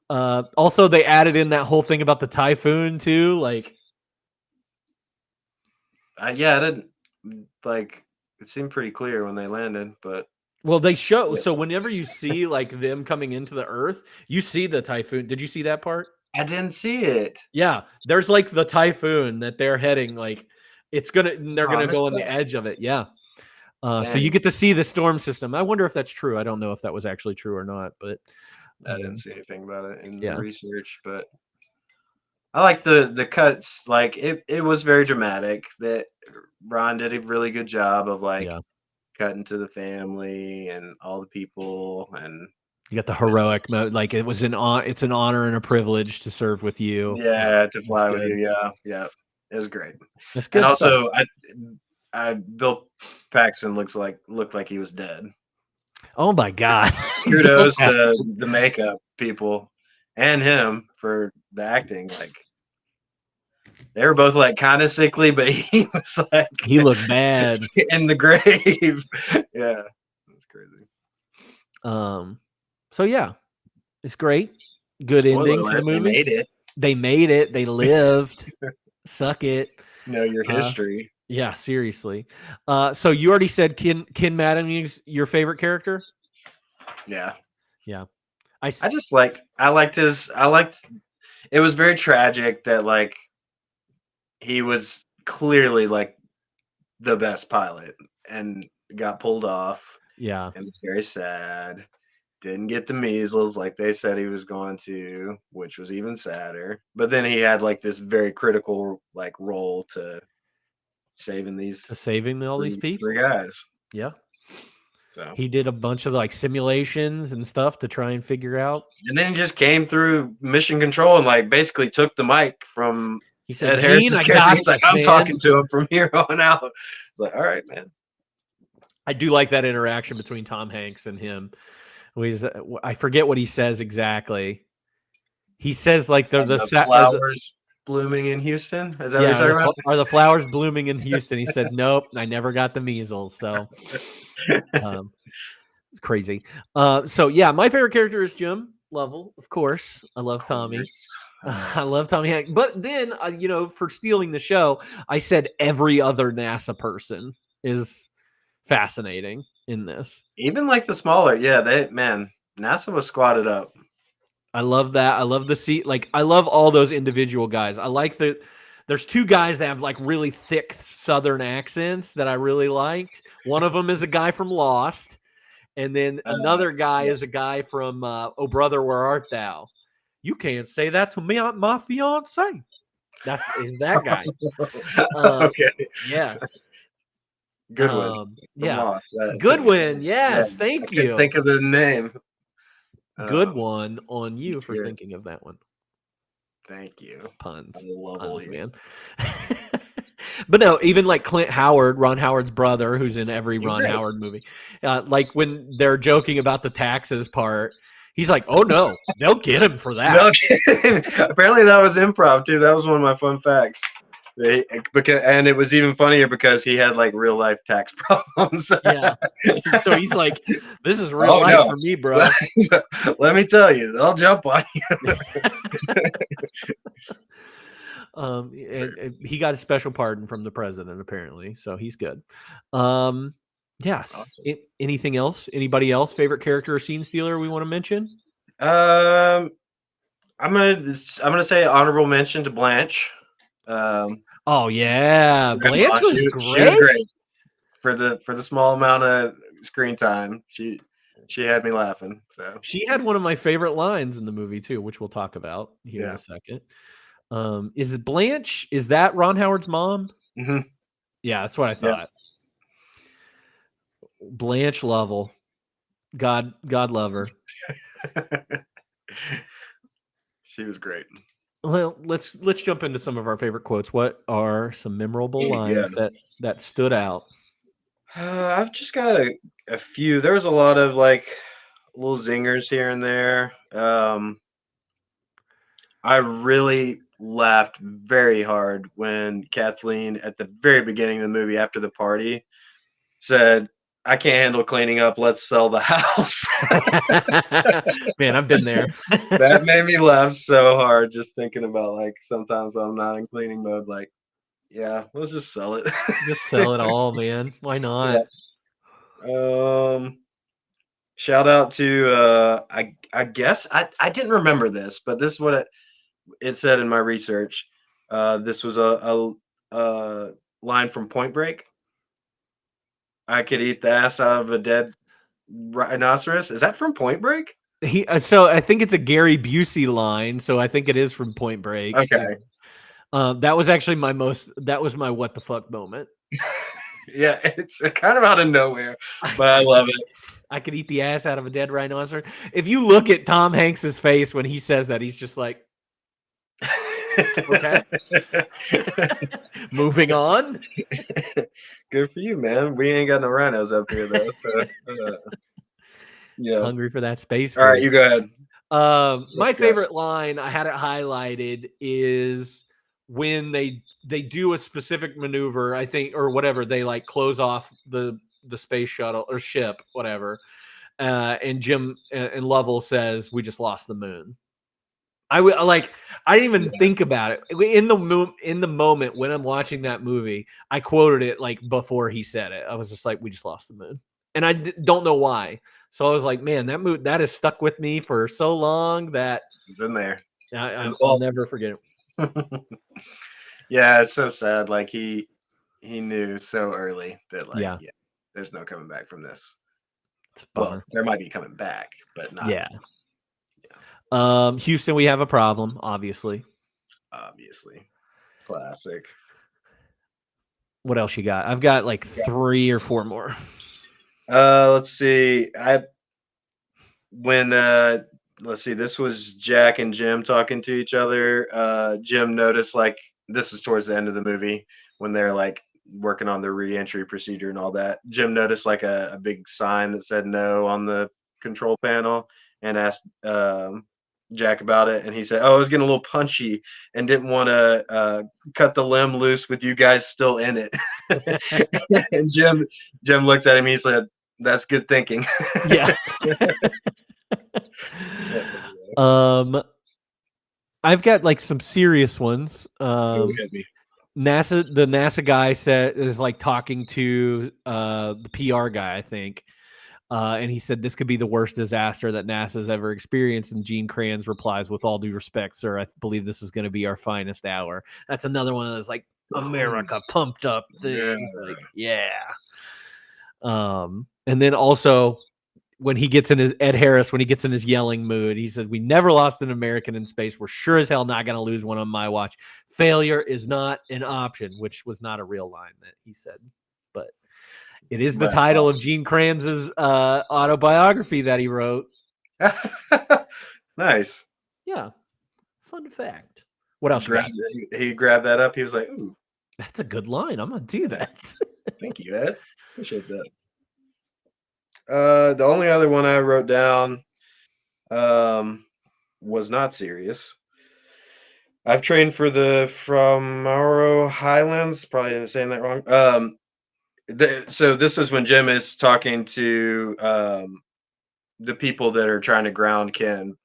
Also, they added in that whole thing about the typhoon too. Like, Yeah, I didn't like. It seemed pretty clear when they landed, but well, they show. So whenever you see like them coming into the Earth, you see the typhoon. Did you see that part? I didn't see it. Yeah, there's like the typhoon that they're heading. Like, they're gonna go on the that. edge of it. Yeah. So you get to see the storm system. I wonder if that's true. I don't know if that was actually true or not, but I didn't see anything about it in yeah. the research, but I like the cuts. Like it was very dramatic. That Ron did a really good job of like Yeah. cutting to the family and all the people, and You got the heroic mode. Like it's an honor and a privilege to serve with you. yeah, to it's fly with good. you. Yeah, it was great. That's good And stuff. also, Bill Paxton looked like he was dead. Oh my God. Kudos to the makeup people and him for the acting. Like they were both like kind of sickly, but he was like He looked bad. in the grave. Yeah, that's crazy. So yeah, it's great. Good Spoiler ending to the alert, movie. They made it. They made it. They lived. Suck it. Know your history. Yeah, seriously. So you already said Ken Mattingly's your favorite character? Yeah. I liked it was very tragic that like he was clearly like the best pilot and got pulled off. Yeah. And it's very sad. Didn't get the measles like they said he was going to, which was even sadder. But then he had like this very critical like role to saving all these people. three guys. Yeah. So He did a bunch of like simulations and stuff to try and figure out. and then he just came through mission control and like basically took the mic from He said, Ed Harris's Gene, I character. got He's like, this, I'm man. talking to him from here on out. It's like, all right, man. I do like that interaction between Tom Hanks and him. I forget what he says exactly. He says like the flowers blooming in Houston. Is that what you're talking about? Are the flowers blooming in Houston? He said, nope, I never got the measles. So it's crazy. So yeah, my favorite character is Jim Lovell, of course. I love Tommy. I love Tommy Hanks. But then, for stealing the show, I said every other NASA person is fascinating in this. Even like the smaller, NASA was squatted up. I love that. I love the seat. Like, I love all those individual guys. I like that. There's two guys that have like really thick Southern accents that I really liked. One of them is a guy from Lost. And then another guy is a guy from Oh Brother, Where Art Thou? You can't say that to me, my fiance. Is that guy. Okay. Yeah. Goodwin. Yeah. Goodwin. Yes. Thank you. Think of the name. Good one on you for thinking of that one. Thank you. Puns, you. man. But no, even like Clint Howard, Ron Howard's brother, who's in every Ron Howard movie. Like when they're joking about the taxes part, he's like, "Oh no, they'll get him for that." Apparently, that was improv too. That was one of my fun facts. And it was even funnier because he had like real life tax problems. Yeah. So he's like, "This is real life for me, bro." Let me tell you, they'll jump on you. And he got a special pardon from the president, apparently, so he's good. Yes. Awesome. Anything else? Anybody else? Favorite character or scene stealer we want to mention? I'm gonna say honorable mention to Blanche. Oh yeah, Blanche was great. She was great for the small amount of screen time. She had me laughing. So she had one of my favorite lines in the movie too, which we'll talk about here in a second. Is it Blanche? Is that Ron Howard's mom? Mm-hmm. Yeah, that's what I thought. Yeah. Blanche Lovell, God love her. She was great. Well, let's jump into some of our favorite quotes. What are some memorable lines that stood out? I've just got a few. There was a lot of like little zingers here and there. I really laughed very hard when Kathleen, at the very beginning of the movie, after the party, said, "I can't handle cleaning up. Let's sell the house." Man, I've been there. That made me laugh so hard just thinking about like sometimes I'm not in cleaning mode. Like, yeah, let's just sell it. Just sell it all, man. Why not? Yeah. Shout out to I guess I didn't remember this, but this is what it said in my research. This was a line from Point Break. I could eat the ass out of a dead rhinoceros. Is that from Point Break? So I think it's a Gary Busey line. So I think it is from Point Break. Okay. That was actually that was my what the fuck moment. Yeah, it's kind of out of nowhere, but I love it. I could eat the ass out of a dead rhinoceros. If you look at Tom Hanks's face when he says that, he's just like, okay. Moving on. Good for you, man. We ain't got no rhinos up here though. So, yeah. Hungry for that space. All right, you go ahead. My favorite line, I had it highlighted, is when they do a specific maneuver, I think, or whatever, they like close off the space shuttle or ship, whatever. And Jim and Lovell says, "We just lost the moon." I didn't even think about it in the moment when I'm watching that movie. I quoted it like before he said it. I was just like, "We just lost the moon," and I don't know why. So I was like, "Man, that has stuck with me for so long that it's in there. I'll never forget it." Yeah, it's so sad. Like he knew so early that yeah, there's no coming back from this. Well, there might be coming back, but not. Yeah. Houston, we have a problem, obviously. Classic. What else you got? I've got like 3 or 4 more. Let's see. Let's see, this was Jack and Jim talking to each other. Jim noticed, like, this is towards the end of the movie when they're like working on the re-entry procedure and all that. Jim noticed like a big sign that said no on the control panel and asked Jack about it, and he said, "Oh, I was getting a little punchy and didn't want to cut the limb loose with you guys still in it." And Jim looks at him. He said, "That's good thinking." Yeah. I've got like some serious ones. The NASA guy is like talking to the PR guy, I think. And he said, "This could be the worst disaster that NASA's ever experienced." And Gene Kranz replies, "With all due respect, sir, I believe this is going to be our finest hour." That's another one of those like America pumped up things. Yeah. Like, yeah. And then also when he gets in Ed Harris, when he gets in his yelling mood, he says, "We never lost an American in space. We're sure as hell not going to lose one on my watch. Failure is not an option," which was not a real line that he said, but it is the title of Gene Kranz's autobiography that he wrote. Nice. Yeah. Fun fact. What else? He grabbed that up. He was like, "Ooh, that's a good line. I'm going to do that." Thank you, Ed. Appreciate that. The only other one I wrote down was not serious. I've trained for the Fromaro Highlands. Probably saying that wrong. So this is when Jim is talking to the people that are trying to ground Ken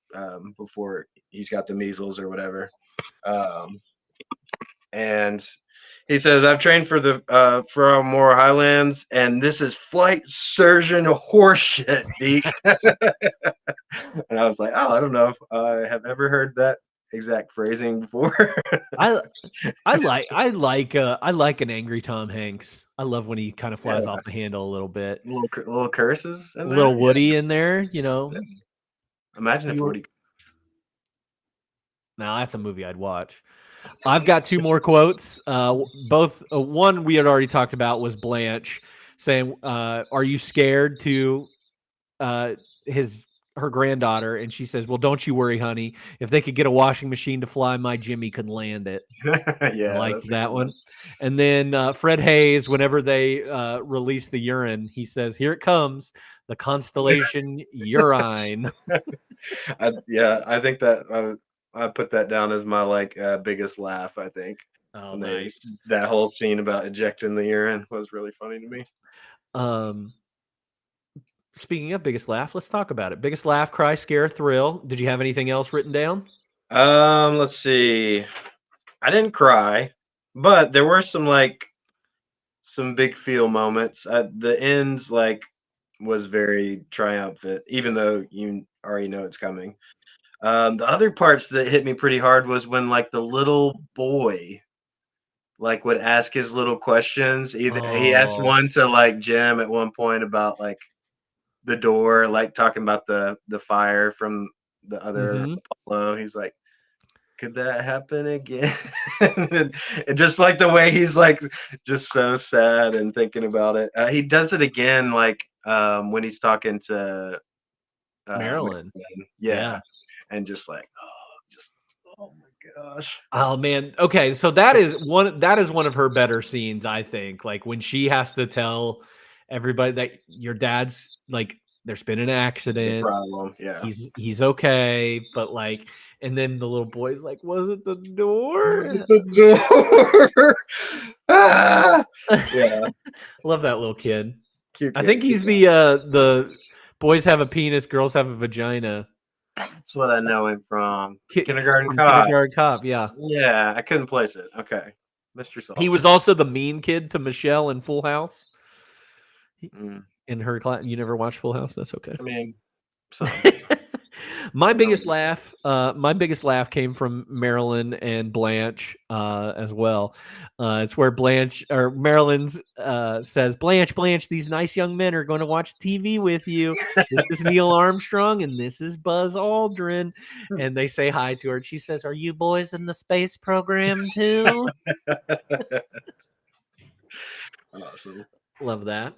before he's got the measles or whatever. And he says, "I've trained for the Fromaro Highlands, and this is flight surgeon horseshit, Deke." And I was like, "Oh, I don't know if I have ever heard that exact phrasing before." I like an angry Tom Hanks. I love when he kind of flies off the handle a little bit. Little curses, a little Woody in there, you know. Yeah. Imagine if Woody. Now that's a movie I'd watch. I've got 2 more quotes. Both one we had already talked about was Blanche saying, "Are you scared?" to her granddaughter, and she says, "Well, don't you worry, honey. If they could get a washing machine to fly, my Jimmy could land it." Yeah, I liked that one. And then Fred Hayes, whenever they release the urine, he says, "Here it comes, the constellation urine." I think that I put that down as my biggest laugh. I think. Oh, nice. That whole scene about ejecting the urine was really funny to me. Speaking of biggest laugh, let's talk about it. Biggest laugh, cry, scare, thrill. Did you have anything else written down? Let's see. I didn't cry, but there were some big feel moments. The ends was very triumphant, even though you already know it's coming. The other parts that hit me pretty hard was when the little boy like would ask his little questions. Either he asked one to like Jim at one point about like the door, like talking about the fire from the other Apollo. He's like, could that happen again? and just like the way he's like just so sad and thinking about it. He does it again like when he's talking to Marilyn. Yeah. And just like, oh my gosh. Oh man. Okay, so that is one of her better scenes, I think. Like when she has to tell everybody that your dad's like there's been an accident. Problem. Yeah. He's okay, but like, and then the little boy's like, was it the door? The door. Ah! Yeah. Love that little kid. Cute I kid, think cute he's kid. the boys have a penis, girls have a vagina. That's what I know him from. From Kindergarten Cop. Kindergarten Cop, yeah. Yeah, I couldn't place it. Okay. Mr. Salt. He was also the mean kid to Michelle in Full House. Mm. In her class, you never watched Full House? That's okay. I mean, so. My biggest laugh came from Marilyn and Blanche as well. It's where Marilyn says, Blanche, these nice young men are going to watch TV with you. This is Neil Armstrong and this is Buzz Aldrin. And they say hi to her. And she says, are you boys in the space program too? Awesome. Love that.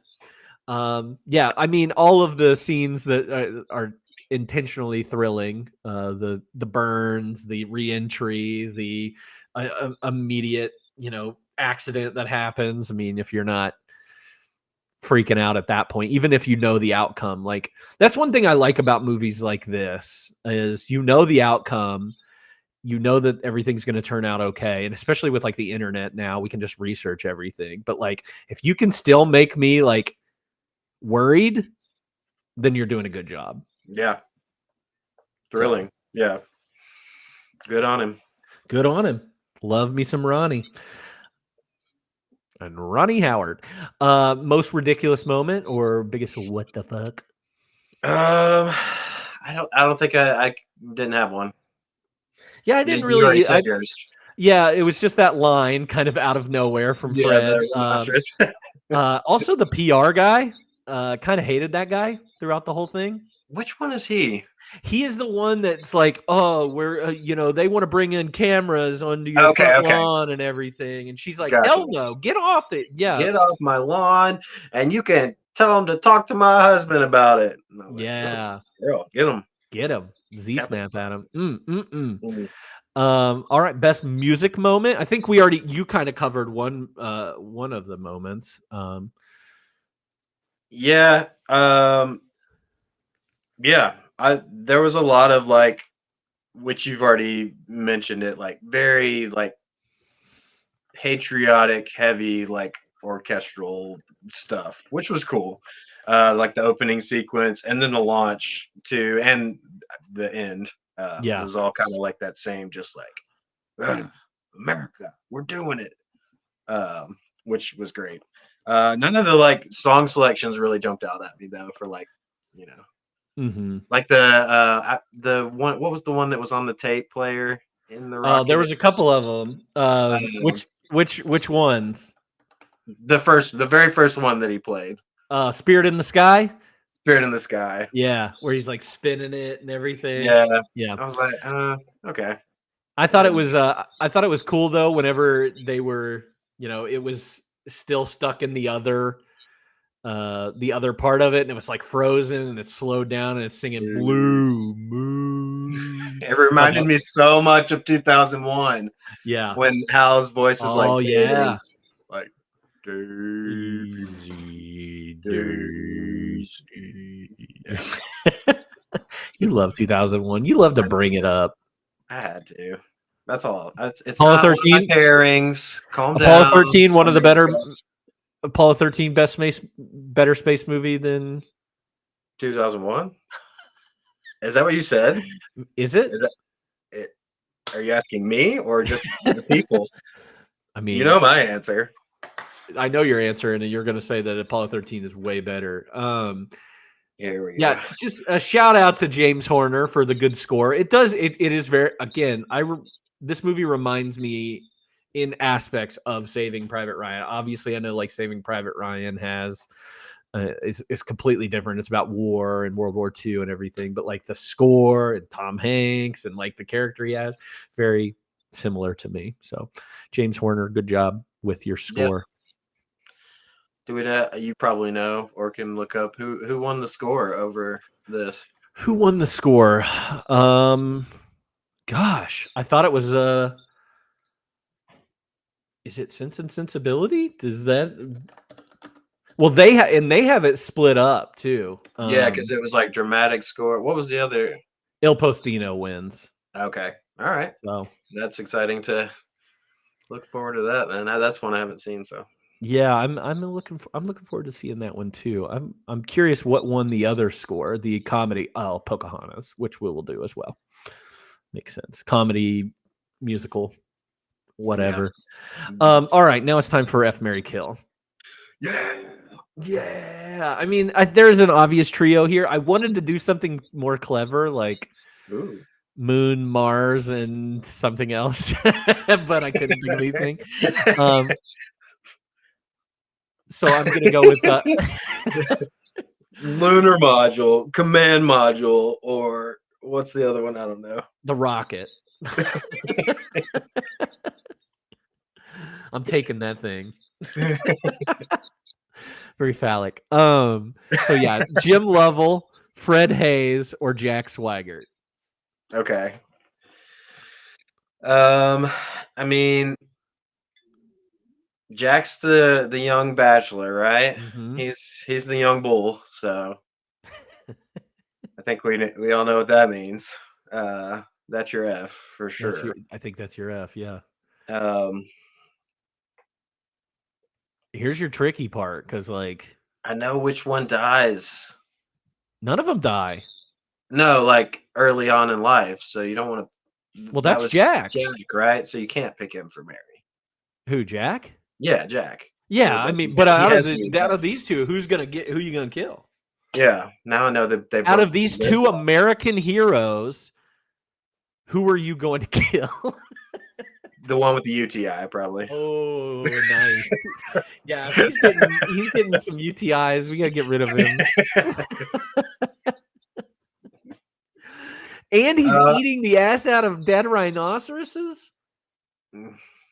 Yeah, I mean, all of the scenes that are intentionally thrilling, the burns, the re-entry, the immediate accident that happens. I mean, if you're not freaking out at that point, even if you know the outcome, like that's one thing I like about movies like this is the outcome, that everything's going to turn out okay. And especially with like the internet now, we can just research everything. But like if you can still make me like worried, then you're doing a good job. Yeah. Thrilling. Yeah. Good on him. Love me some Ronnie. And Ronnie Howard. Most ridiculous moment or biggest what the fuck? I don't think I didn't have one. Yeah, I didn't You really. already said yours. Yeah, it was just that line kind of out of nowhere from Fred. Also, the PR guy kind of hated that guy throughout the whole thing. Which one is he? He is the one that's like, oh, we're they want to bring in cameras onto your front lawn and everything, and she's like, hell no, get off it. Yeah, get off my lawn, and you can tell him to talk to my husband about it. Yeah, girl, get him. Z-snap at him. All right, best music moment. I think you kind of covered one of the moments. Yeah. There was a lot of like, which you've already mentioned it, like very like patriotic, heavy, like orchestral stuff, which was cool. Like the opening sequence and then the launch too, and the end. It was all kind of like that same, just like America, we're doing it. Which was great. None of the like song selections really jumped out at me though, for like, like the one. What was the one that was on the tape player in the rocket? There was a couple of them. Which ones? The very first one that he played. Spirit in the Sky. Spirit in the Sky. Yeah, where he's like spinning it and everything. Yeah. I was like, okay. I thought it was cool though. Whenever they were, it was still stuck in the other part of it, and it was like frozen, and it slowed down, and it's singing Blue Moon. It reminded me so much of 2001. Yeah, when Hal's voice is like, oh yeah, like Daisy. You love 2001. You love to bring it up. I had to. That's all. It's Apollo 13 pairings. Calm down. Apollo 13, one of the better. Apollo 13, better space movie than 2001. Is that what you said? Is it? Are you asking me or just the people? I mean, you know my answer. I know your answer, and you're going to say that Apollo 13 is way better. Here we go. Yeah, just a shout out to James Horner for the good score. It is very, again, this movie reminds me in aspects of Saving Private Ryan. Obviously, I know like Saving Private Ryan has is completely different. It's about war and World War II and everything, but like the score and Tom Hanks and like the character he has, very similar to me. So James Horner, good job with your score. Do we you probably know or can look up who won the score over this? Who won the score? Gosh, I thought it was is it Sense and Sensibility? Does that? Well, they have it split up too. Yeah, because it was like dramatic score. What was the other? Il Postino wins. Okay, all right. So that's exciting to look forward to that. Man, that's one I haven't seen. So yeah, I'm looking forward to seeing that one too. I'm curious what won the other score, the comedy. Oh, Pocahontas, which we will do as well. Makes sense. Comedy, musical, whatever. Yeah. All right, now it's time for F, Marry, Kill. Yeah. I mean, there's an obvious trio here. I wanted to do something more clever, like Moon, Mars, and something else, but I couldn't do anything. So I'm gonna go with lunar module, command module, or what's the other one? I don't know. The rocket. I'm taking that thing. Very phallic. So yeah, Jim Lovell, Fred Hayes, or Jack Swigert. Okay. I mean, Jack's the young bachelor, right? Mm-hmm. He's the young bull, so I think we all know what that means. That's your F for sure. I think that's your F, yeah. Here's your tricky part, because like I know which one dies. None of them die. No, like early on in life, so you don't want to. Well, that's Jack. Jack, right? So you can't pick him for Mary. Who, Jack? Yeah, Jack. Yeah, I mean, but out of these two, who you gonna kill? Yeah, now I know that they. Out of these two American heroes, who are you going to kill? The one with the UTI, probably. Oh, nice. Yeah, he's getting some UTIs. We gotta get rid of him. And he's eating the ass out of dead rhinoceroses.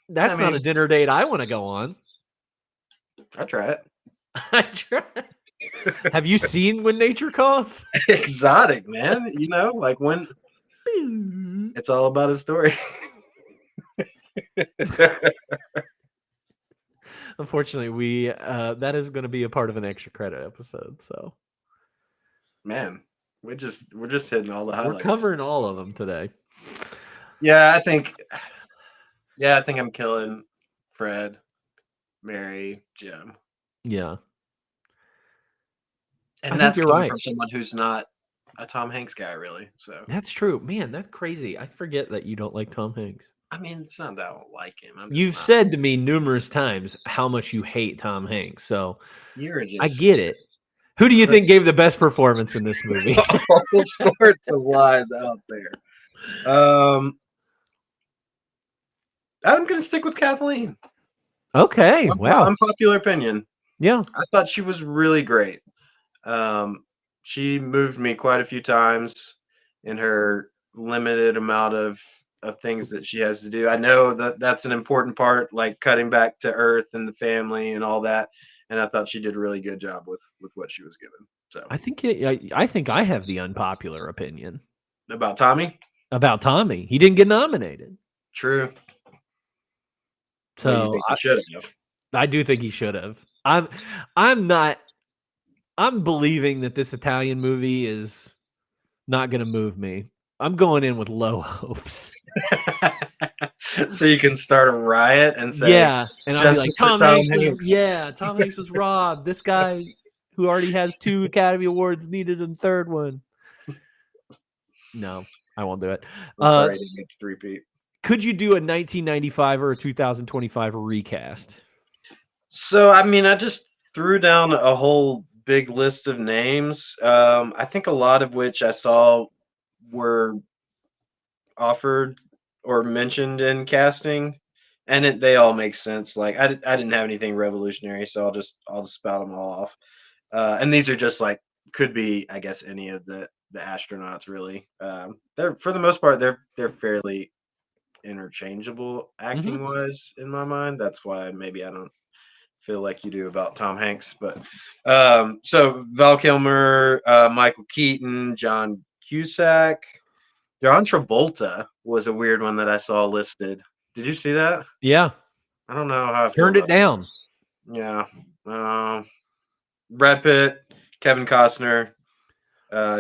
That's not a dinner date I want to go on. I try it. I try. Have you seen When Nature Calls? Exotic, man. You know, like when it's all about a story. Unfortunately, we that is going to be a part of an extra credit episode. So, man, we're just hitting all the highlights. We're covering all of them today. Yeah, I think I'm killing Fred, Mary, Jim. Yeah, and that's coming from someone who's not a Tom Hanks guy, really. So that's true, man. That's crazy. I forget that you don't like Tom Hanks. I mean, it's not that I don't like him. You've said to me numerous times how much you hate Tom Hanks, so I get it. Who do you think gave the best performance in this movie? All sorts of lies out there. I'm going to stick with Kathleen. Okay, wow. Unpopular opinion. Yeah. I thought she was really great. She moved me quite a few times in her limited amount of things that she has to do. I know that that's an important part, like cutting back to Earth and the family and all that. And I thought she did a really good job with what she was given. So I think I have the unpopular opinion about Tommy. About Tommy, he didn't get nominated. True. So I do think he should have. I'm believing that this Italian movie is not going to move me. I'm going in with low hopes. So you can start a riot and say, yeah, and I'll be like, Tom Hanks was robbed. This guy who already has 2 Academy Awards needed a 3rd one. No, I won't do it. Could you do a 1995 or a 2025 recast? So, I mean, I just threw down a whole big list of names. I think a lot of which I saw were offered or mentioned in casting. and they all make sense. Like I didn't have anything revolutionary, so I'll just spout them all off. And these are just like could be, I guess, any of the astronauts really. They're for the most part they're fairly interchangeable acting wise in my mind. That's why maybe I don't feel like you do about Tom Hanks. But so Val Kilmer, Michael Keaton, John Cusack, John Travolta was a weird one that I saw listed. Did you see that? Yeah. I don't know how I feel Turned it about down. that. Yeah. Brad Pitt, Kevin Costner,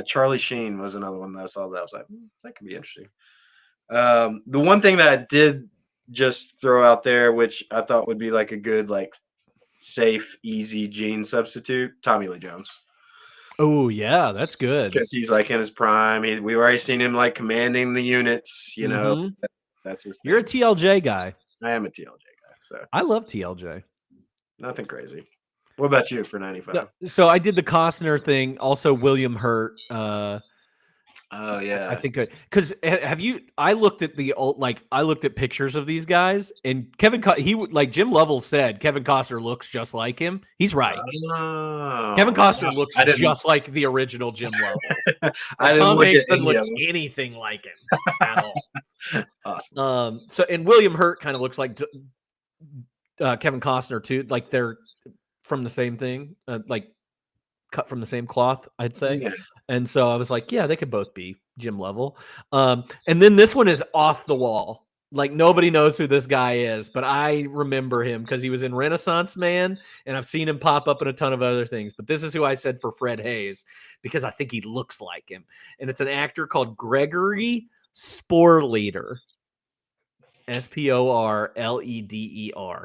Charlie Sheen was another one that I saw that I was like, that could be interesting. The one thing that I did just throw out there, which I thought would be like a good, like safe, easy Gene substitute, Tommy Lee Jones. Oh yeah, that's good. Because he's like in his prime. We've already seen him like commanding the units, you know. That's his thing. You're a TLJ guy. I am a TLJ guy. So I love TLJ. nothing crazy. What about you for 95? No, so I did the Costner thing. Also, William Hurt. Oh yeah, I think because have you? I looked at the old, like I looked at pictures of these guys, and he would like Jim Lovell said Kevin Costner looks just like him. He's right. Kevin Costner looks just like the original Jim Lovell. Tom Hanks doesn't look anything like him at all. Awesome. So and William Hurt kind of looks like Kevin Costner too. Like they're from the same thing, like cut from the same cloth, I'd say. Yeah. And so I was like, yeah, they could both be Jim Lovell. And then this one is off the wall. Like nobody knows who this guy is, but I remember him because he was in Renaissance Man, and I've seen him pop up in a ton of other things. But this is who I said for Fred Hayes because I think he looks like him. And it's an actor called Gregory Sporleder. Sporleder.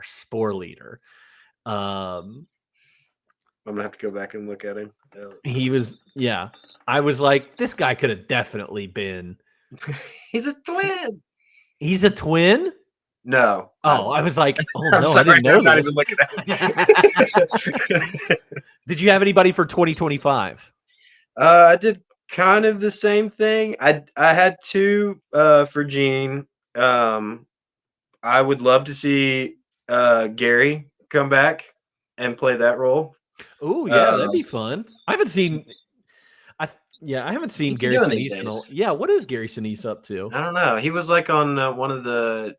Sporleder. I'm gonna have to go back and look at him. He was, yeah. I was like, this guy could have definitely been. He's a twin. He's a twin? No. Oh, I was like, oh no, sorry, I didn't know I'm not this. even looking at it. Did you have anybody for 2025? I did kind of the same thing. I had two for Gene. I would love to see Gary come back and play that role. Oh yeah, that'd be fun. I haven't seen Gary Sinise. Yeah, what is Gary Sinise up to? I don't know. He was like on one of the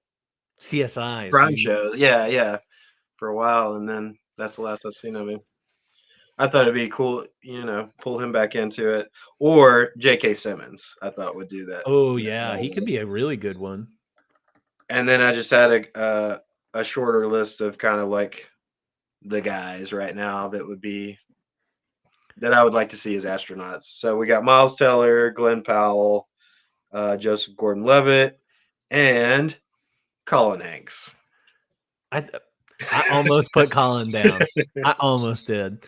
CSI crime shows. Yeah, for a while, and then that's the last I've seen of him. I thought it'd be cool, pull him back into it, or J.K. Simmons. I thought would do that. Oh yeah, he could be a really good one. And then I just had a shorter list of kind of like the guys right now that I would like to see as astronauts. So we got Miles Teller, Glenn Powell, Joseph Gordon-Levitt, and Colin Hanks. I almost put Colin down. I almost did.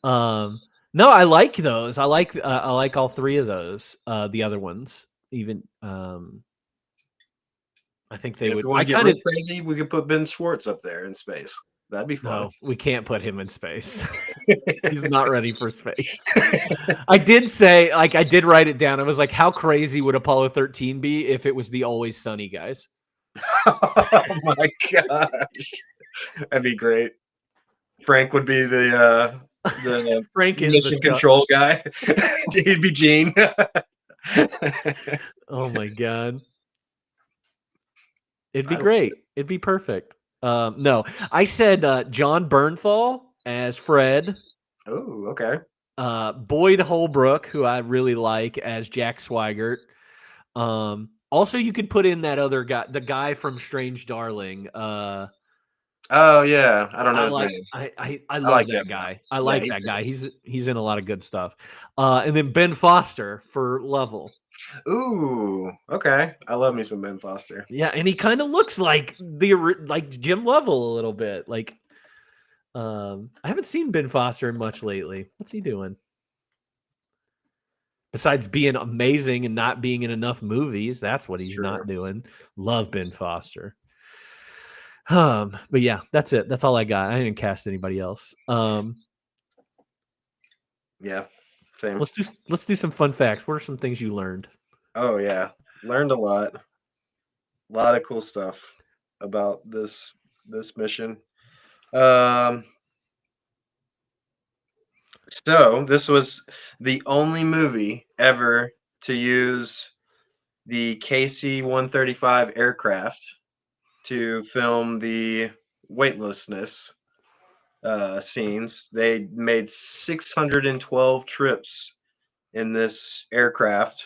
No, I like those. I like all three of those. The other ones, even. I think they would. I kind of crazy. We could put Ben Schwartz up there in space. That'd be fun. No, we can't put him in space. He's not ready for space. I did say, like, I did write it down. I was like, how crazy would Apollo 13 be if it was the Always Sunny guys? Oh my gosh. That'd be great. Frank would be the Frank is mission control guy. He'd be Gene. Oh my God. It'd be great. It'd be perfect. No, I said John Bernthal as Fred. Oh, okay. Boyd Holbrook, who I really like, as Jack Swigert. Also, you could put in that other guy, the guy from Strange Darling. Oh yeah, I don't know. I love that guy. I like that guy. He's in a lot of good stuff. And then Ben Foster for Lovell. Ooh, okay. I love me some Ben Foster. Yeah, and he kind of looks like Jim Lovell a little bit. Like, I haven't seen Ben Foster much lately. What's he doing? Besides being amazing and not being in enough movies, that's what he's not doing. Love Ben Foster. But yeah, that's it. That's all I got. I didn't cast anybody else. Yeah, same. Let's do some fun facts. What are some things you learned? Oh yeah, learned a lot. A lot of cool stuff. about this mission. So this was the only movie ever to use the KC-135 aircraft to film the weightlessness scenes. They made 612 trips in this aircraft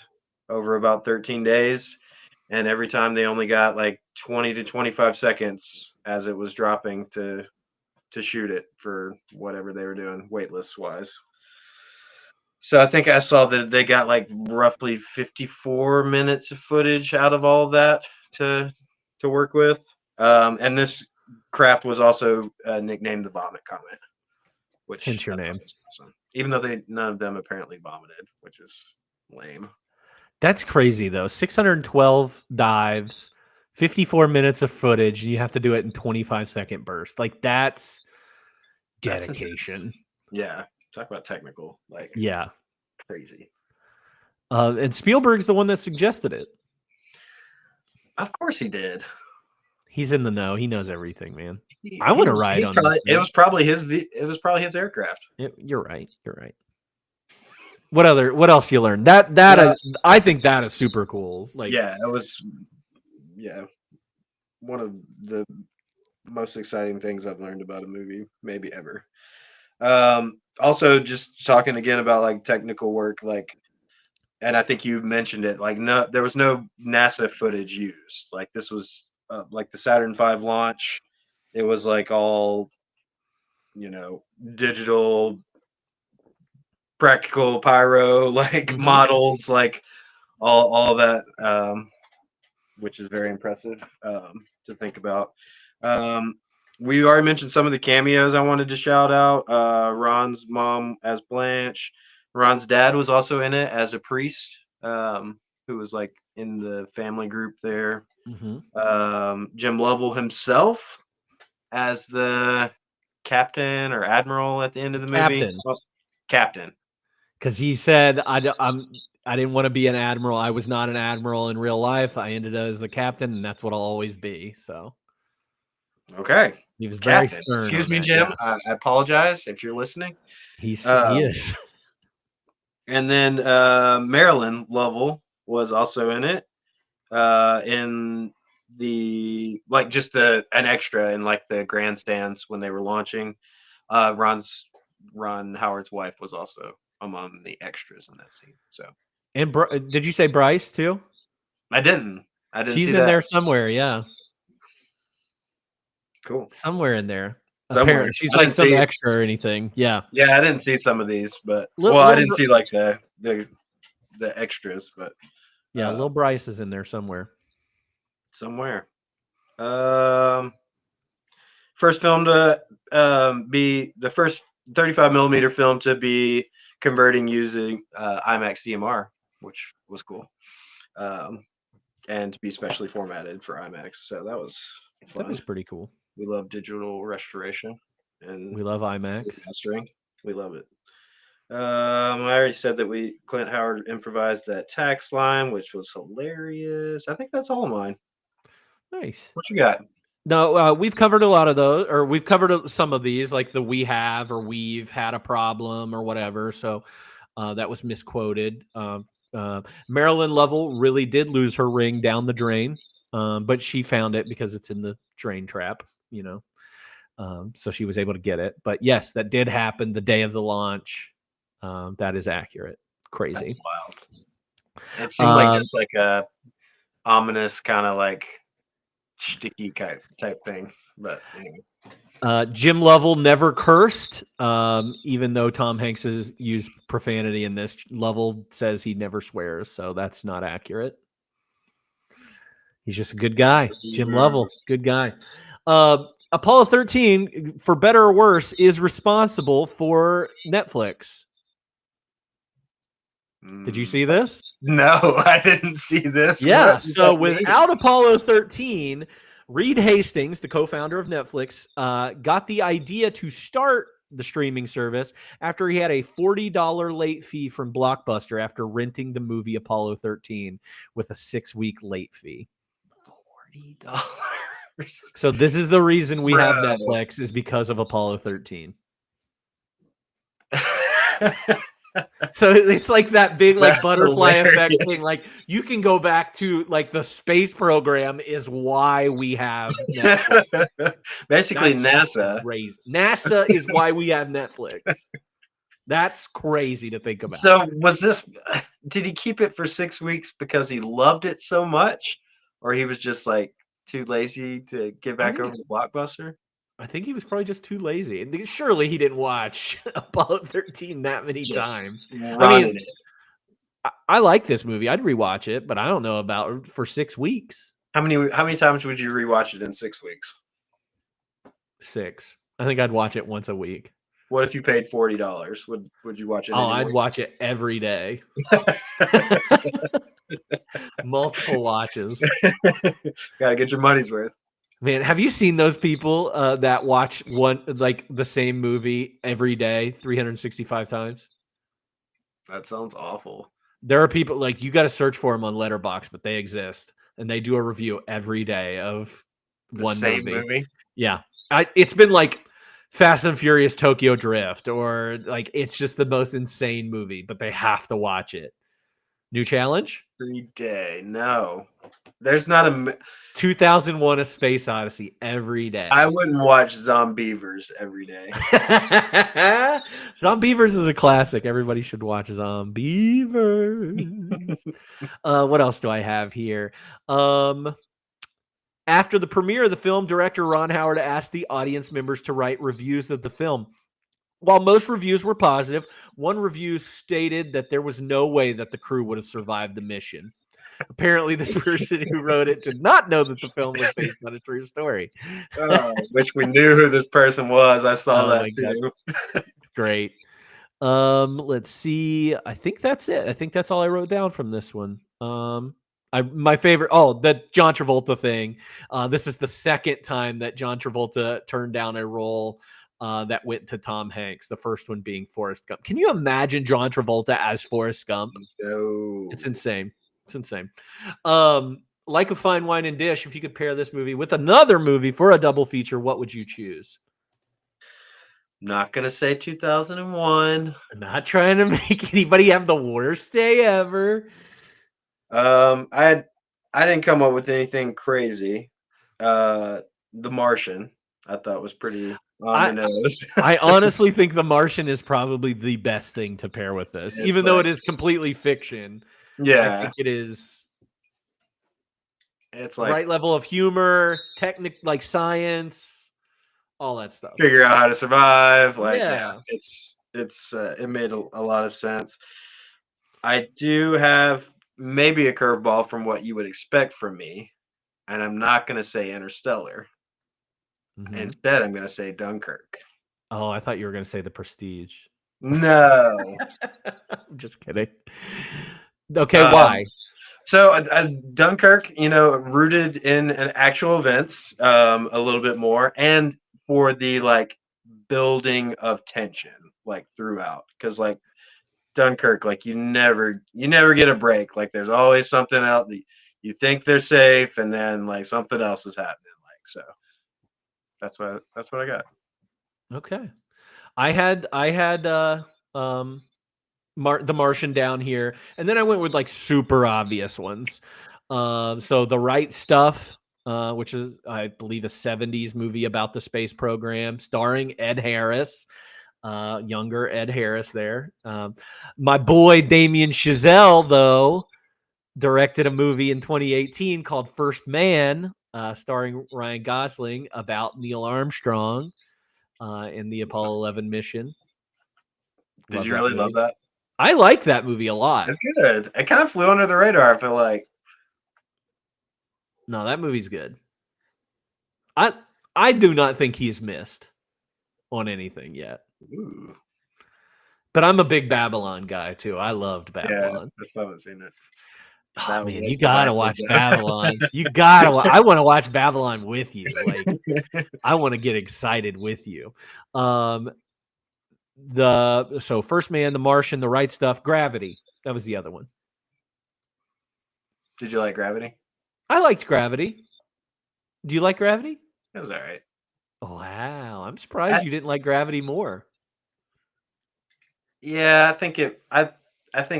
over about 13 days. And every time they only got like 20 to 25 seconds as it was dropping to shoot it for whatever they were doing weightless wise. So I think I saw that they got like roughly 54 minutes of footage out of all of that to work with. And this craft was also nicknamed the Vomit Comet, which hence your name. Awesome. Even though none of them apparently vomited, which is lame. That's crazy though. 612 dives, 54 minutes of footage, and you have to do it in 25-second bursts. Like that's dedication. Yeah, talk about technical. Like yeah, crazy. And Spielberg's the one that suggested it. Of course he did. He's in the know. He knows everything, man. I want to ride on this. It was probably his aircraft. You're right. You're right. What else you learned? I think that is super cool. Like yeah, it was one of the most exciting things I've learned about a movie, maybe ever. Also just talking again about like technical work, like, and I think you mentioned it, like there was no NASA footage used. Like this was like the Saturn V launch. It was like all, digital, practical pyro, like models, like all that, which is very impressive to think about. We already mentioned some of the cameos I wanted to shout out. Ron's mom as Blanche. Ron's dad was also in it as a priest, who was like in the family group there. Jim Lovell himself as the captain or admiral at the end of the movie. Captain. Because he said, I didn't want to be an admiral. I was not an admiral in real life. I ended up as a captain, and that's what I'll always be. So, okay. He was very stern. Excuse me, Jim. I apologize if you're listening. He is. And then Marilyn Lovell was also in it. In the just an extra in like the grandstands when they were launching. Ron Howard's wife was also among the extras in that scene. So, and did you say Bryce too? I didn't. She's in there somewhere. Yeah. Cool. Somewhere in there. Apparently, she's like some extra or anything. Yeah. Yeah, I didn't see some of these, but I didn't see like the extras, but yeah, Lil Bryce is in there somewhere. First film to be the first 35 millimeter film to be converting using IMAX DMR, which was cool, and to be specially formatted for IMAX. So that was fun. That was pretty cool. We love digital restoration, and we love IMAX mastering. We love it. I already said that Clint Howard improvised that tax line, which was hilarious. I think that's all of mine. Nice. What you got? No, we've covered a lot of those, or we've covered some of these, like the we have or we've had a problem or whatever. So that was misquoted. Marilyn Lovell really did lose her ring down the drain, but she found it because it's in the drain trap, so she was able to get it. But yes, that did happen the day of the launch. That is accurate. Crazy. That's wild. It seems like it's like a ominous kind of like sticky type thing, but anyway. Jim Lovell never cursed, even though Tom Hanks has used profanity in this. Lovell says he never swears, so that's not accurate. He's just a good guy. Jim Lovell, good guy. Apollo 13, for better or worse, is responsible for Netflix. Did you see this? No, I didn't see this. Yeah, so without Apollo 13, Reed Hastings, the co-founder of Netflix, got the idea to start the streaming service after he had a $40 late fee from Blockbuster after renting the movie Apollo 13 with a 6-week late fee. $40. So this is the reason we have Bro. Netflix is because of Apollo 13. So it's like that big like That's butterfly effect hilarious. thing. Like you can go back to like the space program is why we have Netflix. Basically, That's NASA. crazy. NASA is why we have Netflix. That's crazy to think about. So was this? Did he keep it for 6 weeks because he loved it so much, or he was just like too lazy to get back think- over to Blockbuster? I think he was probably just too lazy. And surely he didn't watch Apollo 13 that many Just times. running it. I like this movie. I'd rewatch it, but I don't know about it for 6 weeks. How many times would you rewatch it in 6 weeks? 6. I think I'd watch it once a week. What if you paid $40? Would you watch it? Oh, any I'd week? watch it every day. Multiple watches. Gotta get your money's worth. Man, have you seen those people that watch the same movie every day 365 times? That sounds awful. There are people like you got to search for them on Letterboxd, but they exist and they do a review every day of The one same movie. movie. Yeah. It's been like Fast and Furious Tokyo Drift, or like it's just the most insane movie, but they have to watch it. New challenge? Every day. No. There's not a 2001 A Space Odyssey every day. I wouldn't watch Zombievers every day. Zombievers is a classic. Everybody should watch Zombievers. What else do I have here? After the premiere of the film, director Ron Howard asked the audience members to write reviews of the film. While most reviews were positive, one review stated that there was no way that the crew would have survived the mission. Apparently, this person who wrote it did not know that the film was based on a true story. Which we knew who this person was. I saw Oh that my too. It's great. Let's see. I think that's it. I think that's all I wrote down from this one. My favorite. Oh, the John Travolta thing. This is the second time that John Travolta turned down a role that went to Tom Hanks. The first one being Forrest Gump. Can you imagine John Travolta as Forrest Gump? No. It's insane. It's insane. Like a Fine Wine and Dish, if you could pair this movie with another movie for a double feature, what would you choose? Not gonna say 2001. I'm not trying to make anybody have the worst day ever. I didn't come up with anything crazy. The Martian, I thought was pretty on the nose. I honestly think The Martian is probably the best thing to pair with this, It's even though like- it is completely fiction. I Yeah, think it is it's the like right level of humor, like science, all that stuff. figure out how to survive. Like, Yeah. it made a lot of sense. I do have maybe a curveball from what you would expect from me, and I'm not gonna say Interstellar. Mhm. Instead, I'm gonna say Dunkirk. Oh, I thought you were going to say The Prestige. No. I'm just kidding. Okay, Um, why? So Dunkirk, rooted in actual events, a little bit more, and for the like building of tension, like throughout, because like Dunkirk, like you never get a break. Like there's always something out that you think they're safe, and then like something else is happening. Like so, that's what I got. Okay. I had The Martian down here, and then I went with like super obvious ones. So The Right Stuff, which is I believe a 70s movie about the space program, starring Ed Harris, younger Ed Harris there. My boy Damien Chazelle, though, directed a movie in 2018 called First Man, starring Ryan Gosling, about Neil Armstrong in the Apollo 11 mission. Did you really love that? I like that movie a lot. It's good. It kind of flew under the radar. I feel like. No, that movie's good. I do not think he's missed on anything yet. Ooh. But I'm a big Babylon guy too. I loved Yeah, Babylon. I still haven't seen it. Oh, that man, was you gotta classic, watch though. Babylon. You gotta. I want to watch Babylon with you. Like, I want to get excited with you. So First Man, The Martian, The Right Stuff, Gravity. That was the other one. Did you like Gravity? I liked Gravity. Do you like Gravity? It was all right. Wow, I'm surprised you didn't like Gravity more. Yeah, I think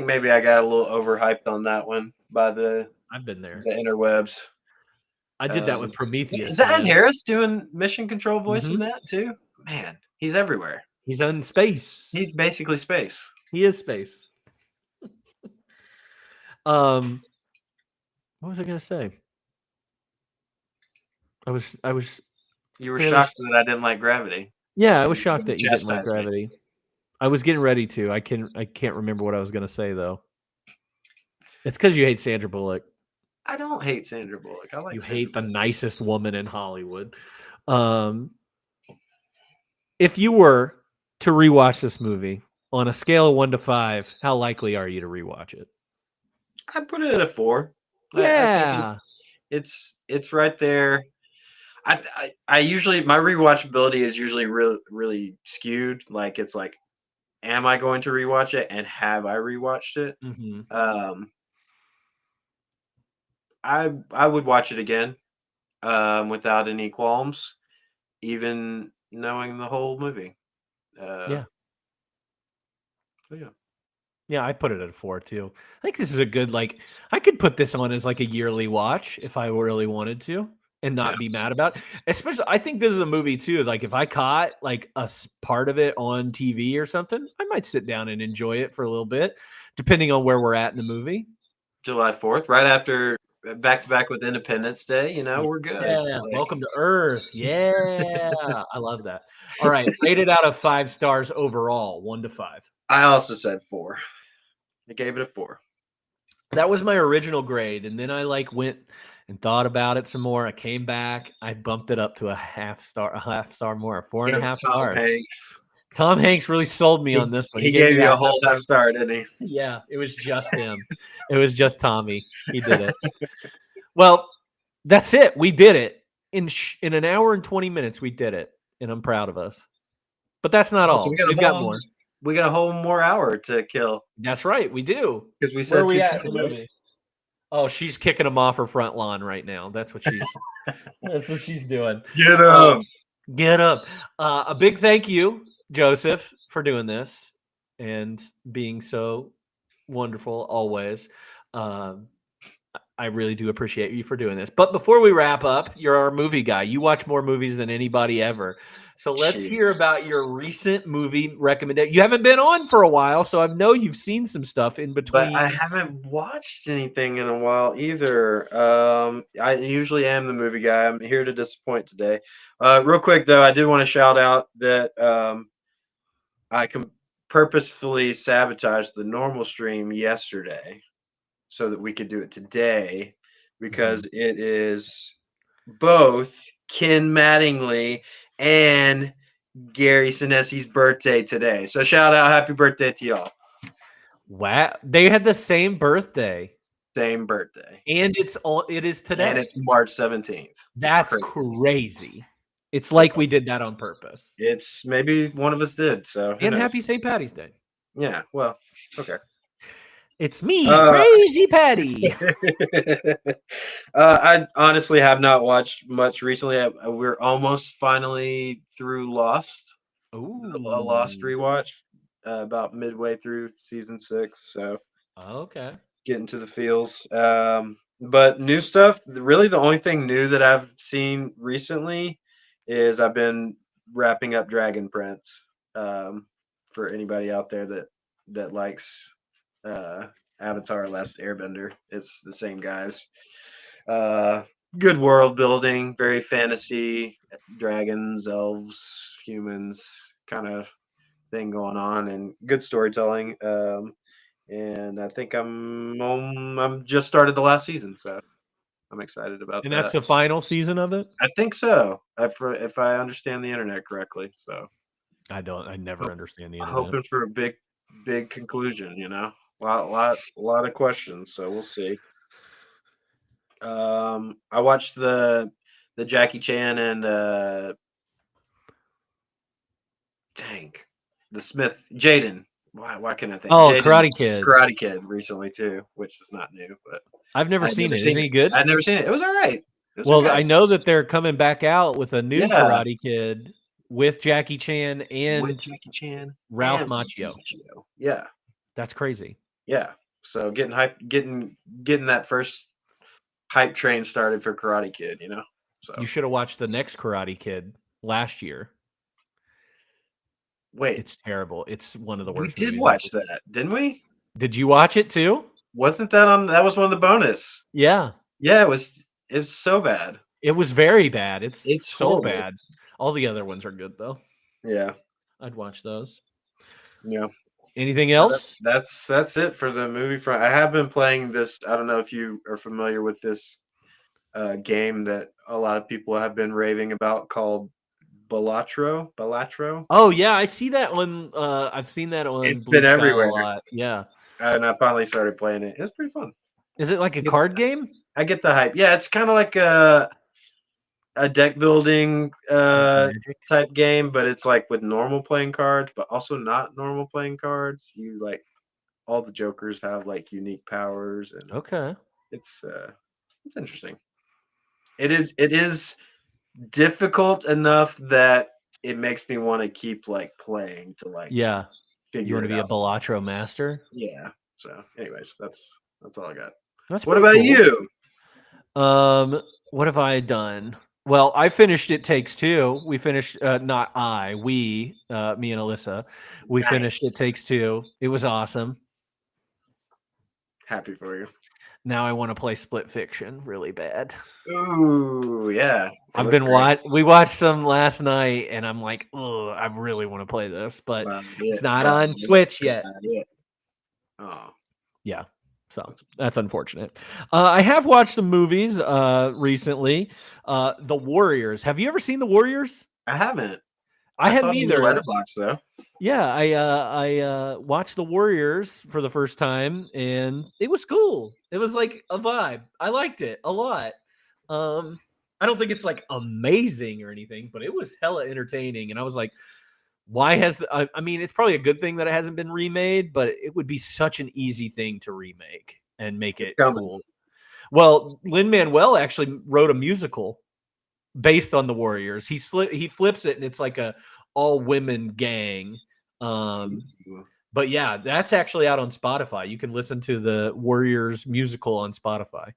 maybe I got a little overhyped on that one by the I've been there. interwebs. I did that with Prometheus. Is that man. Harris doing Mission Control voice in Mhm. that too? Man, he's everywhere. He's in space. He's basically space. He is space. What was I gonna say? I was You were fairly shocked that I didn't like Gravity. yeah, I was shocked that you didn't like Chastise me. Gravity. I was getting ready to. I can't remember what I was gonna say though. It's because you hate Sandra Bullock. I don't hate Sandra Bullock. I like You Sandra hate the Bullock. nicest woman in Hollywood. If you were to rewatch this movie on a scale of 1 to 5, how likely are you to rewatch it? I put it at a 4. I Yeah. think it's right there. I usually my rewatchability is usually really skewed. Like it's like, am I going to rewatch it, and have I rewatched it? Mm-hmm. I would watch it again, without any qualms, even knowing the whole movie. Yeah. So yeah. Yeah, I put it at a 4 too. I think this is a good I could put this on as like a yearly watch if I really wanted to and not be mad about it. Especially I think this is a movie too. Like if I caught like part of it on TV or something, I might sit down and enjoy it for a little bit, depending on where we're at in the movie. July 4th, right after back to back with Independence Day, we're good. Yeah, welcome to Earth. Yeah, I love that. All right, rated out of 5 stars overall, 1 to 5. I also said 4. I gave it a 4. That was my original grade, and then I went and thought about it some more. I came back, I bumped it up to a half star more, 4.5 stars. Tom Hanks really sold me on this one. He gave you a whole half star, didn't he? Yeah, it was just him. It was just Tommy. He did it. Well, that's it. We did it in an hour and 20 minutes. We did it, and I'm proud of us. But that's not all. We've got more. We got a whole more hour to kill. That's right. We do. Because we said where are we at in the movie? Oh, she's kicking him off her front lawn right now. That's what she's. That's what she's doing. Get up. Get up. A big thank you, Joseph, for doing this and being so wonderful always. I really do appreciate you for doing this. But before we wrap up, you're our movie guy. You watch more movies than anybody ever. So let's hear about your recent movie recommendation. You haven't been on for a while, so I know you've seen some stuff in between. But I haven't watched anything in a while either. I usually am the movie guy. I'm here to disappoint today. Real quick, though, I do want to shout out that I purposefully sabotaged the normal stream yesterday so that we could do it today because it is both Ken Mattingly and Gary Sinesi's birthday today. So shout out, happy birthday to y'all. Wow. They had the same birthday. Same birthday. And it is today. And it's March 17th. That's crazy. It's like we did that on purpose. It's maybe one of us did. So and happy St. Patty's Day. Yeah, well, okay. It's me, Crazy Patty. I honestly have not watched much recently. We're almost finally through Lost. Ooh. A Lost rewatch, about midway through season 6. So okay, getting to the feels. But new stuff. Really, the only thing new that I've seen recently is I've been wrapping up Dragon Prince. For anybody out there that likes Avatar: Last Airbender, it's the same guys. Good world building, very fantasy, dragons, elves, humans kind of thing going on, and good storytelling. And I think I'm just started the last season, so I'm excited about that. And that's the final season of it? I think so, if I understand the internet correctly. So I never understand the internet. Hoping for a big conclusion, a lot of questions, so we'll see. I watched the Jackie Chan and the Smith Jaden. Why can't I think? Oh, Jaden, Karate Kid recently too, which is not new, but I've never seen it. Is he good? I've never seen it. It was all right. It was Well, okay. I know that they're coming back out with a new Yeah. Karate Kid with Jackie Chan With and Jackie Chan, Ralph and Macchio. Yeah, That's crazy. yeah. So getting hype, getting that first hype train started for Karate Kid. You know. So You should have watched the next Karate Kid last year. wait, It's terrible. It's one of the we worst did movies watch ever. that, didn't we? Did you watch it too? Wasn't that on? That was one of the bonus. Yeah. Yeah, it was. It was so bad. It was very bad. It's so horrible. bad. All the other ones are good though. Yeah, I'd watch those. yeah. Anything else? That's it for the movie front. I have been playing this. I don't know if you are familiar with this game that a lot of people have been raving about called Balatro. Balatro. Oh yeah, I see that on. I've seen that on It's Blue been Sky everywhere. a lot. Yeah. And I finally started playing it. It's pretty fun. Is it like a Yeah. card game? I get the hype. Yeah, it's kind of like a deck building Magic? type game, but it's like with normal playing cards, but also not normal playing cards. You like all the jokers have like unique powers, and Okay. it's interesting. It is difficult enough that it makes me want to keep like playing to like Yeah. You figure want to it be a out. Balatro master? Yeah. So, anyways, that's all I got. That's What pretty about cool. you? What have I done? Well, I finished It Takes Two. We finished not I, we, me and Alyssa. We finished It Nice. Takes Two. It was awesome. Happy for you. Now I want to play Split Fiction really bad. Ooh, yeah. I've been we watched some last night and I'm like, oh, I really want to play this, but it's not on Switch yet. Oh. Yeah. So that's unfortunate. I have watched some movies recently. The Warriors. Have you ever seen The Warriors? I haven't. I hadn't saw it in either. Letterboxd though. Yeah, I watched The Warriors for the first time, and it was cool. It was like a vibe. I liked it a lot. I don't think it's like amazing or anything, but it was hella entertaining. And I was like, why has I mean, it's probably a good thing that it hasn't been remade, but it would be such an easy thing to remake and make it cool. Well, Lin-Manuel actually wrote a musical based on The Warriors. He flips it, and it's like a all women gang. But yeah, that's actually out on Spotify. You can listen to the Warriors musical on Spotify.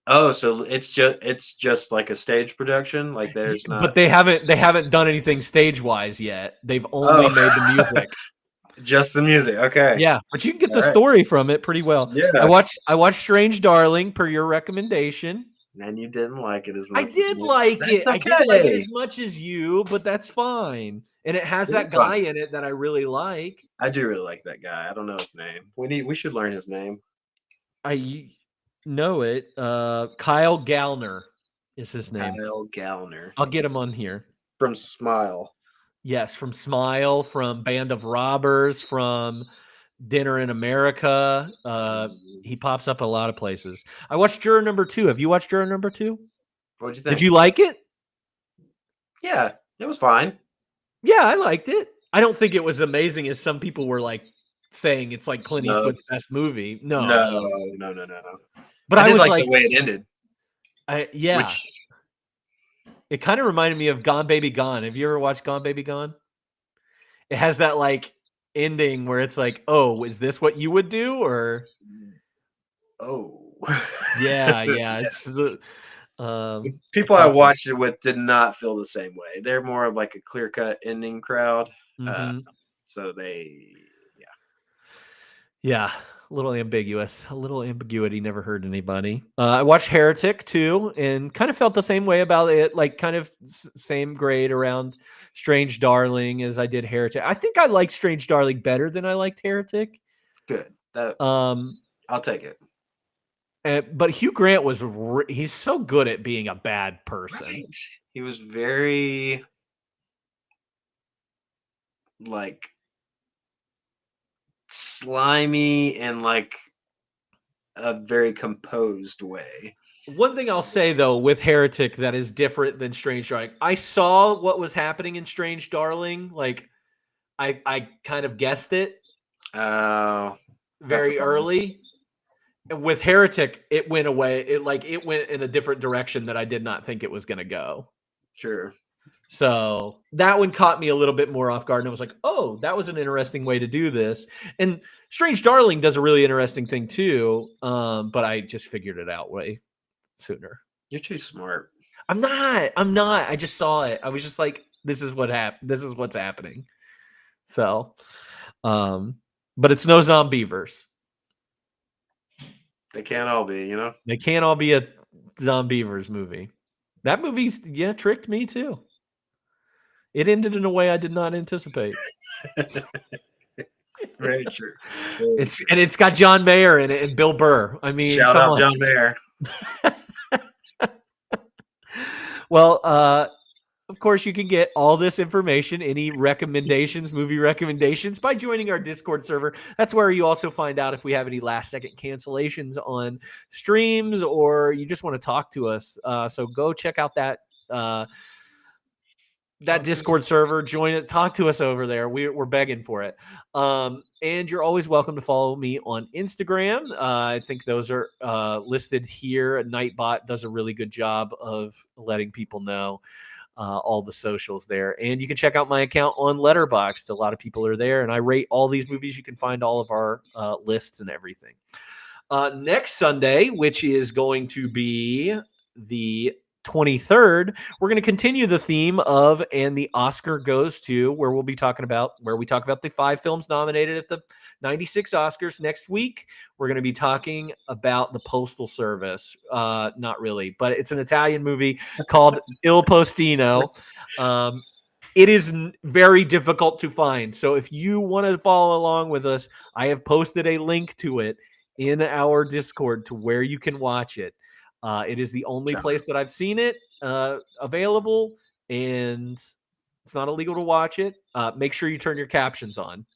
Oh, so it's just like a stage production. Like there's not. But they haven't done anything stage wise yet. They've only made the music. Just the music. Okay. Yeah, but you can get All the right. story from it pretty well. Yeah. I watched Strange Darling per your recommendation. And you didn't like it as much. I did like it. I didn't like it as much as you, but that's fine. And it has that guy in it that I really like. I do really like that guy. I don't know his name. We should learn his name. I know it. Kyle Gallner is his name. Kyle Gallner. I'll get him on here. From Smile. Yes, from Smile, from Band of Robbers, from Dinner in America. He pops up a lot of places. I watched Juror Number 2. Have you watched Juror Number 2? What'd you think? Did you like it? Yeah, it was fine. Yeah, I liked it. I don't think it was amazing as some people were like saying it's like Clint Eastwood's best movie. No. But I did was like the way it ended. Yeah. It kind of reminded me of Gone Baby Gone. Have you ever watched Gone Baby Gone? It has that like ending where it's like, oh, is this what you would do? Or yeah. It's the people I watched it with did not feel the same way. They're more of like a clear-cut ending crowd. So they yeah, a little ambiguous. A little ambiguity never hurt anybody. I watched Heretic too, and kind of felt the same way about it. Like kind of same grade around Strange Darling as I did Heretic. I think I liked Strange Darling better than I liked Heretic. Good. I'll take it. But Hugh Grant was he's so good at being a bad person. Right. He was very like slimy and like a very composed way. One thing I'll say though with Heretic that is different than Strange Darling. I saw what was happening in Strange Darling. Like I kind of guessed it very early. with Heretic, it went away. It went in a different direction that I did not think it was going to go. Sure. So that one caught me a little bit more off guard, and I was like, "Oh, that was an interesting way to do this." And Strange Darling does a really interesting thing too, but I just figured it out way sooner. You're too smart. I'm not. I just saw it. I was just like, "This is what happened. This is what's happening." So, but it's no Zombieverse. They can't all be, you know. They can't all be a Zombieverse movie. That movie, tricked me too. It ended in a way I did not anticipate. Very true. It's got John Mayer in it and Bill Burr. I mean, shout come out on. John Mayer. Well, of course, you can get all this information, any recommendations, movie recommendations, by joining our Discord server. That's where you also find out if we have any last-second cancellations on streams, or you just want to talk to us. So go check out that Discord server. Join it. Talk to us over there. We're begging for it. And you're always welcome to follow me on Instagram. I think those are listed here. Nightbot does a really good job of letting people know all the socials there. And you can check out my account on Letterboxd. A lot of people are there, and I rate all these movies. You can find all of our lists and everything. Next Sunday, which is going to be the 23rd, we're going to continue the theme of "And the Oscar Goes To," where we talk about the 5 films nominated at the 96 Oscars. Next week, we're going to be talking about The Postal Service. Not really, but it's an Italian movie called Il Postino. It is very difficult to find. So if you want to follow along with us, I have posted a link to it in our Discord to where you can watch it. It is the only place that I've seen it available, and it's not illegal to watch it. Make sure you turn your captions on.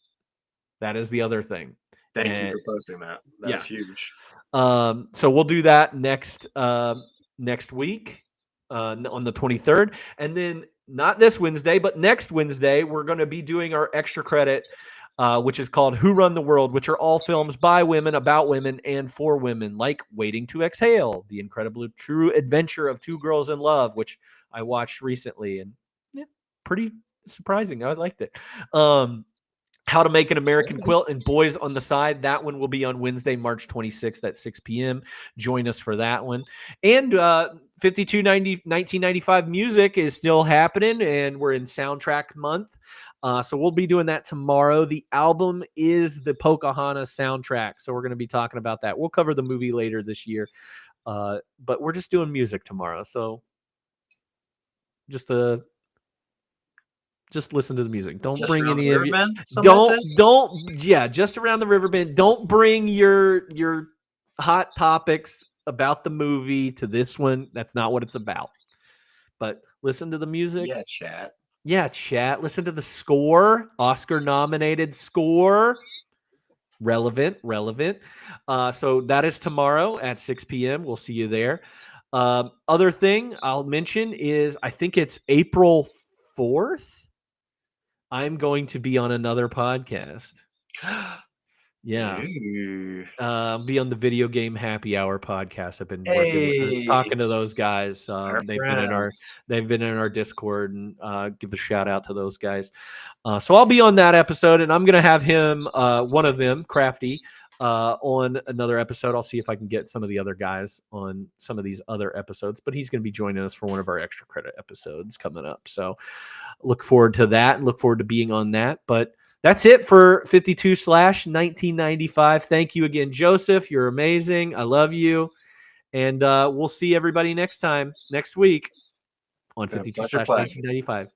That is the other thing. Thank you for posting that. That's huge. So we'll do that next week on the 23rd. And then not this Wednesday, but next Wednesday, we're going to be doing our extra credit, which is called Who Run the World, which are all films by women, about women, and for women, like Waiting to Exhale, The Incredible True Adventure of Two Girls in Love, which I watched recently, and pretty surprising. I liked it. How to Make an American Quilt and Boys on the Side. That one will be on Wednesday, March 26th at 6 p.m. Join us for that one. And 1995 music is still happening, and we're in soundtrack month. So we'll be doing that tomorrow. The album is the Pocahontas soundtrack, so we're going to be talking about that. We'll cover the movie later this year, but we're just doing music tomorrow. So just listen to the music. Don't just bring any of you. Just around the river bend. Don't bring your hot topics about the movie to this one. That's not what it's about. But listen to the music. Yeah, chat. Listen to the score. Oscar-nominated score. Relevant. So that is tomorrow at 6 p.m. We'll see you there. Other thing I'll mention is I think it's April 4th. I'm going to be on another podcast. Yeah. Be on the Video Game Happy Hour podcast. I've been talking to those guys. They've been in our Discord, and give a shout out to those guys. So I'll be on that episode, and I'm going to have him, one of them, Crafty, on another episode. I'll see if I can get some of the other guys on some of these other episodes, but he's going to be joining us for one of our extra credit episodes coming up. So look forward to that and look forward to being on that. But that's it for 52/1995. Thank you again, Joseph. You're amazing. I love you. And we'll see everybody next week on 52/1995.